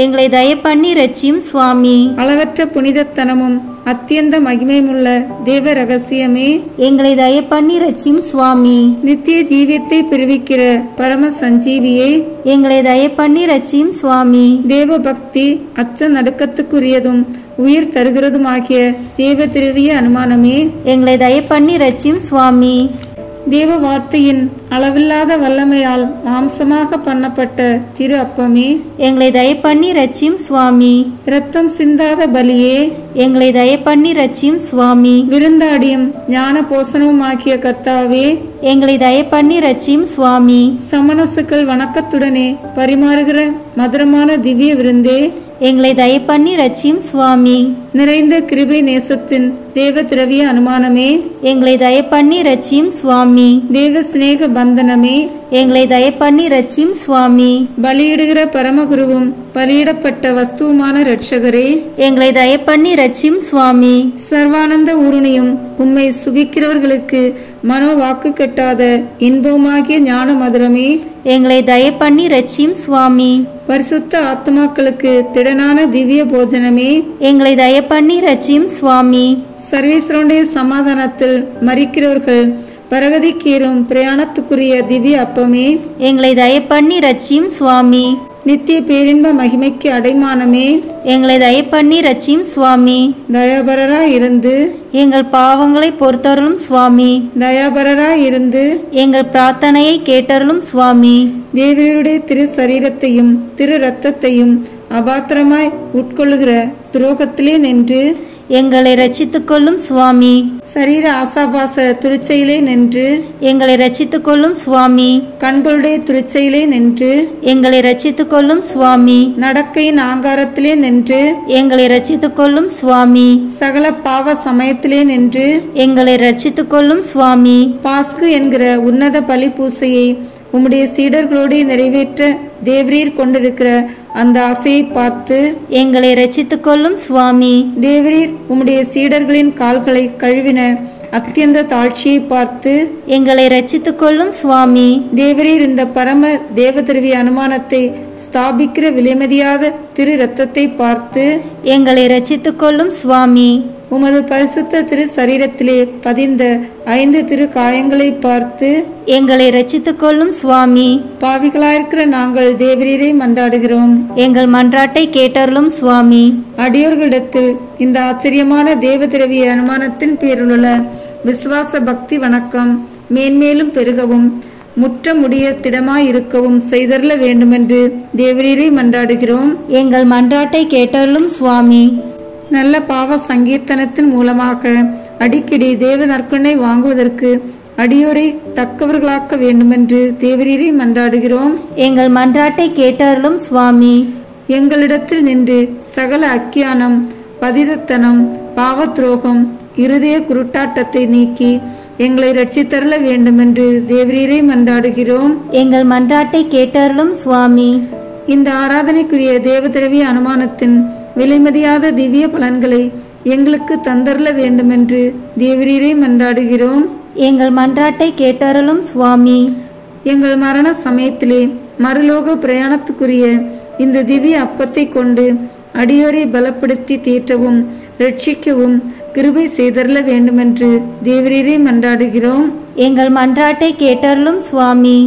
எங்களை தயப்பண்ணி ரட்சியும் சுவாமி.
அளவற்ற புனிதத்தனமும் அத்தியந்த மகிமையுமுள்ள தேவ ரகசியமே,
எங்களை தயப்பண்ணி ரட்சியும் சுவாமி.
நித்திய ஜீவியத்தை பெறுவிக்கிற பரம சஞ்சீவியே,
எங்களை தயப்பண்ணி ரட்சியும் சுவாமி.
தேவ பக்தி அச்ச நடுக்கத்துக்குரியதும் உயிர் தருகிறதுமாகிய தேவ திரவிய அனுமானமே,
எங்களை தயப்பண்ணி ரட்சியும் சுவாமி.
தேவ வார்த்தையின் அளவில்லாத வல்லமையால் மாம்சமாக பண்ணப்பட்ட திரு அப்பமே,
எங்களை தயப்பண்ணி ரட்சியும் சுவாமி.
இரத்தம் சிந்தாத பலியே,
எங்களை தயப்பண்ணி ரட்சியும் சுவாமி.
விருந்தாடியும் ஞான போசனவும் ஆகிய கர்த்தாவே,
எங்களை தயப்பண்ணி ரட்சியும் சுவாமி.
சமணசுக்கள் வணக்கத்துடனே பரிமாறுகிற மதுரமான திவ்ய விருந்தே,
எங்களை தயப்பண்ணி ரட்சியும் சுவாமி.
நிறைந்த கிருபை நேசத்தின் தேவ திரவிய அனுமானமே,
எங்களை தயப்பண்ணி ரட்சியும் சுவாமி.
தேவ சிநேக பந்தனமே,
எங்களை தயப்பண்ணி ரட்சியும் சுவாமி.
பலியிடுகிற பரமகுருவும் பலியிடப்பட்ட வஸ்துவுமான இரட்சகரே,
எங்களை தயப்பண்ணி ரட்சியும் சுவாமி.
சர்வானந்த ஊருணியும் உம்மை சுகிக்கிறவர்களுக்கு மனோ வாக்கு கெட்டாத இன்பமாகிய ஞான மதுரமே,
எங்களை தயப்பண்ணி ரட்சியும் சுவாமி.
பரிசுத்த ஆத்மாக்களுக்கு திடனான திவ்ய போஜனமே,
எங்களை தயப்பண்ணி ரட்சியும் சுவாமி.
சர்வேஸ்வரனுடைய சமாதானத்தில் மரிக்கிறவர்கள் பரகதிக்கேறும் பிரயாணத்துக்குரிய திவ்ய அப்பமே,
எங்களை தயப்பண்ணி ரட்சியும் சுவாமி.
நித்திய பேரின்ப மகிமைக்கு அடைமானமே,
எங்களை தயப்பண்ணி ரட்சியும் சுவாமி.
தயாபரராய் இருந்து
எங்கள் பாவங்களை பொறுத்தருளும் சுவாமி.
தயாபரராய் இருந்து
எங்கள் பிரார்த்தனையை கேட்டருளும் சுவாமி.
தேவருடைய திரு சரீரத்தையும் திரு ரத்தத்தையும் அபாத்திரமாய் உட்கொள்ளுகிற துரோகத்திலே நின்று
எங்களை ரட்சித்துக் கொள்ளும் சுவாமி.
சரீர ஆசாபாச துருச்சையிலே நின்று
எங்களை ரட்சித்துக் கொள்ளும் சுவாமி.
கண்களுடைய துருச்சையிலே நின்று
எங்களை ரட்சித்துக் கொள்ளும் சுவாமி.
நடக்கையின் ஆங்காரத்திலே நின்று
எங்களை ரட்சித்துக் கொள்ளும் சுவாமி.
சகல பாவ சமயத்திலே நின்று
எங்களை ரட்சித்துக் கொள்ளும் சுவாமி.
பாஸ்கு என்கிற உன்னத பலி பூசையை உம்முடைய சீடர்களோடு நிறைவேற்ற தேவரீர் கொண்டிருக்கிற அந்த ஆசையை பார்த்து
எங்களை ரட்சித்துக் கொள்ளும் சுவாமி.
தேவரீர் உம்முடைய சீடர்களின் கால்களை கழுவின அத்தியந்த தாழ்ச்சியை பார்த்து
எங்களை ரட்சித்துக் கொள்ளும் சுவாமி.
தேவரீர் இந்த பரம தேவதிரவிய அனுமானத்தை ஸ்தாபிக்கிற விலைமதியாத திரு ரத்தத்தை பார்த்து
எங்களை ரட்சித்துக் கொள்ளும் சுவாமி.
உமது பரிசுத்த திரு சரீரத்திலே பதிந்த 5 திரு காயங்களை பார்த்து
எங்களை ரட்சித்துக் கொள்ளும் சுவாமி.
பாவிகளாயிருக்கிற நாங்கள் தேவரீரை மன்றாடுகிறோம்.
எங்கள் மன்றாட்டை கேட்டருளும் சுவாமி.
அடியோர்களிடத்தில் இந்த ஆச்சரியமான தேவதிரவிய அனுமானத்தின் பேரிலுள்ள விசுவாச பக்தி வணக்கம் மேன்மேலும் பெருகவும் முற்ற முடிய திடமாயிருக்கவும் செய்தருள வேண்டுமென்று தேவரீரை மன்றாடுகிறோம்.
எங்கள் மன்றாட்டை கேட்டருளும் சுவாமி.
நல்ல பாவ சங்கீர்த்தனத்தின் மூலமாக அடிக்கடி தேவ நற்கொடை வாங்குவதற்கு அடியோரை தக்கவர்களாக்க வேண்டுமென்று தேவரீரை மன்றாடுகிறோம்.
எங்கள் மன்றாட்டை கேட்டருளும் சுவாமி.
எங்களிடத்தில் நின்று சகல அக்கியானம், பதிதத்தனம், பாவத்ரோகம், இருதய குருட்டாட்டத்தை நீக்கி எங்களை ரட்சித்தருள வேண்டுமென்று தேவரீரை மன்றாடுகிறோம்.
எங்கள் மன்றாட்டை கேட்டருளும் சுவாமி.
இந்த ஆராதனைக்குரிய தேவதிரவிய அனுமானத்தின் விலைமதியாத திவ்ய பலன்களை எங்களுக்கு தந்தருள வேண்டுமென்று தேவரீரை மன்றாடுகிறோம்.
எங்கள் மன்றாட்டை கேட்டருளும் சுவாமி.
எங்கள் மரண சமயத்திலே மறுலோக பிரயாணத்துக்குரிய இந்த திவ்ய அப்பத்தை கொண்டு அடியோரை பலப்படுத்தி தேற்றவும் ரட்சிக்கவும் கிருபை செய்தருள வேண்டுமென்று தேவரீரை மன்றாடுகிறோம்.
எங்கள் மன்றாட்டை கேட்டருளும் சுவாமி.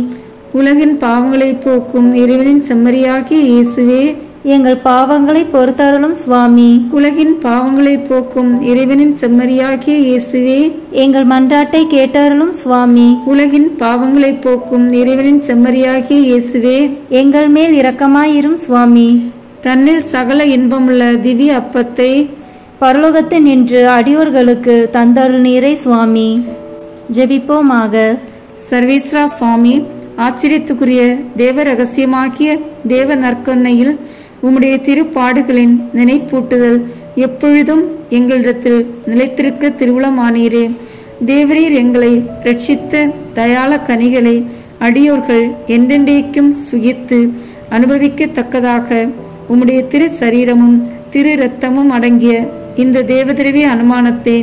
உலகின் பாவங்களை போக்கும் இறைவனின் செம்மறியாகிய இயேசுவே,
எங்கள் பாவங்களை பொறுத்தருளும் சுவாமி.
உலகின் பாவங்களை போக்கும் இறைவனின் செம்மறியாகிய இயேசுவே,
எங்கள் மன்றாட்டை கேட்டருளும் சுவாமி.
உலகின் பாவங்களை போக்கும் இறைவனின் செம்மறியாகிய இயேசுவே,
எங்கள் மேல் இரக்கமாயிரும் சுவாமி.
தன்னில் சகல இன்பமுள்ள திவ்ய அப்பத்தை
பரலோகத்தில் நின்று அடியோர்களுக்கு தந்தருள் நீரை சுவாமி. ஜெபிப்போமாக.
சர்வேஸ்வரா சுவாமி, ஆச்சரியத்துக்குரிய தேவ ரகசியமாகிய தேவ நற்கொன்னையில் உம்முடைய திருப்பாடுகளின் நினைப்பூட்டுதல் எப்பொழுதும் எங்களிடத்தில் நிலைத்திருக்க திருவுளமானீரே. தேவரீர் எங்களை ரட்சித்த தயாள கனிகளை அடியோர்கள் என்றென்றைக்கும் சுகித்து அனுபவிக்கத்தக்கதாக உம்முடைய திரு சரீரமும் திரு இரத்தமும் அடங்கிய இந்த தேவதிரவிய அனுமானத்தை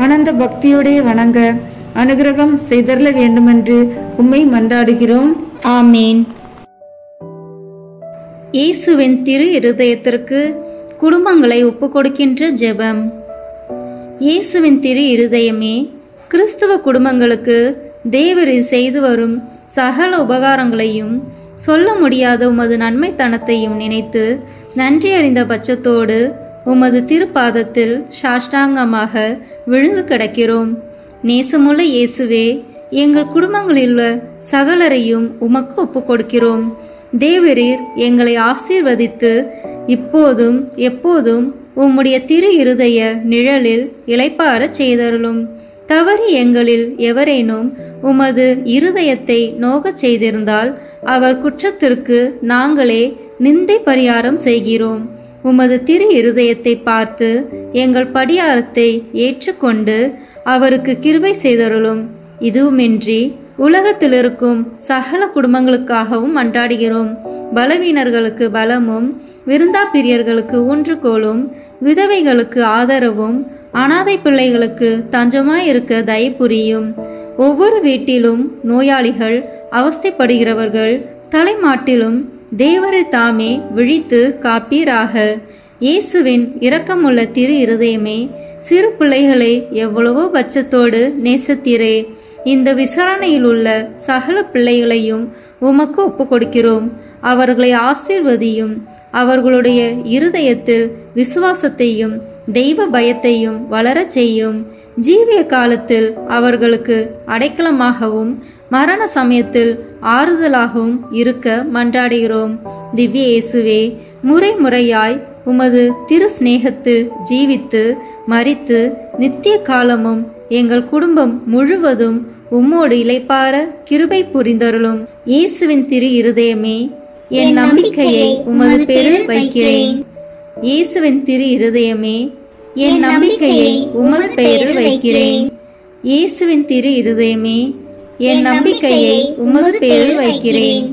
அனந்த பக்தியோடைய வணங்க அனுகிரகம் செய்தருள வேண்டுமென்று உம்மை மன்றாடுகிறோம்.
ஆமேன். இயேசுவின் திரு இருதயத்திற்கு குடும்பங்களை ஒப்புக்கொடுக்கின்ற ஜெபம். இயேசுவின் திரு இருதயமே, கிறிஸ்துவ குடும்பங்களுக்கு தேவரீர் செய்து வரும் சகல உபகாரங்களையும் சொல்ல முடியாத உமது நன்மைத்தனத்தையும் நினைத்து நன்றி அறிந்த பட்சத்தோடு உமது திருப்பாதத்தில் சாஷ்டாங்கமாக விழுந்து கிடக்கிறோம். நேசமுள்ள இயேசுவே,
எங்கள் குடும்பங்களில் உள்ள சகலரையும் உமக்கு ஒப்புக் கொடுக்கிறோம். தேவரீர் எங்களை ஆசீர்வதித்து இப்போதும் எப்போதும் உம்முடைய திரு இருதய நிழலில் இளைப்பாறச் செய்தருளும். தவறி எங்களில் எவரேனும் உமது இருதயத்தை நோகச் செய்திருந்தால் அவர் குற்றத்திற்கு நாங்களே நிந்தை பரிகாரம் செய்கிறோம். உமது திரு இருதயத்தை பார்த்து எங்கள் படியாரத்தை ஏற்றுக்கொண்டு அவருக்கு கிருபை செய்தருளும். இதுவுமின்றி உலகத்தில் இருக்கும் சகல குடும்பங்களுக்காகவும் மன்றாடுகிறோம். பலவீனர்களுக்கு பலமும், விருந்தாப்பிரியர்களுக்கு ஊன்றுகோலும், விதவைகளுக்கு ஆதரவும், அனாதை பிள்ளைகளுக்கு தஞ்சமாயிருக்க தயவு புரியும். ஒவ்வொரு வீட்டிலும் நோயாளிகள், அவஸ்தைப்படுகிறவர்கள் தலைமாட்டிலும் தேவரை தாமே விழித்து காப்பீராக. இயேசுவின் இரக்கமுள்ள திரு இருதயமே, சிறு பிள்ளைகளை எவ்வளவோ பட்சத்தோடு நேசத்தீரே. இந்த விசாரணையில் உள்ள சகல பிள்ளைகளையும் உமக்கு ஒப்பு கொடுக்கிறோம். அவர்களை ஆசீர்வதியும். அவர்களுடைய இருதயத்தில் விசுவாசத்தையும் தெய்வ பயத்தையும் வளரச் செய்யும். ஜீவிய காலத்தில் அவர்களுக்கு அடைக்கலமாகவும் மரண சமயத்தில் ஆறுதலாகவும் இருக்க மன்றாடுகிறோம். திவ்ய இயேசுவே, முறை முறையாய் உமது திரு சிநேகத்தில் ஜீவித்து மரித்து நித்திய காலமும் எங்கள் குடும்பம் முழுவதும் உம்மோடு இளைப்பாற கிருபை புரிந்தருளும். இயேசுவின் திரு இருதயமே, என் நம்பிக்கையை உமது பேரில் வைக்கிறேன். இயேசுவின் திரு இருதயமே, என் நம்பிக்கையை உமது பெயரில் வைக்கிறேன். இயேசுவின் திரு இருதயமே, என் நம்பிக்கையை உமது பெயரில் வைக்கிறேன்.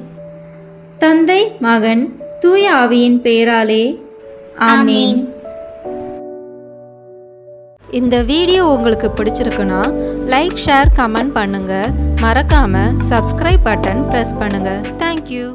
தந்தை, மகன், தூய ஆவியின் பெயராலே ஆமென்.
இந்த வீடியோ உங்களுக்கு பிடிச்சிருக்குன்னா லைக், ஷேர், கமெண்ட் பண்ணுங்க. மறக்காம சப்ஸ்கிரைப் பட்டன் பிரஸ் பண்ணுங்க. தேங்க்யூ.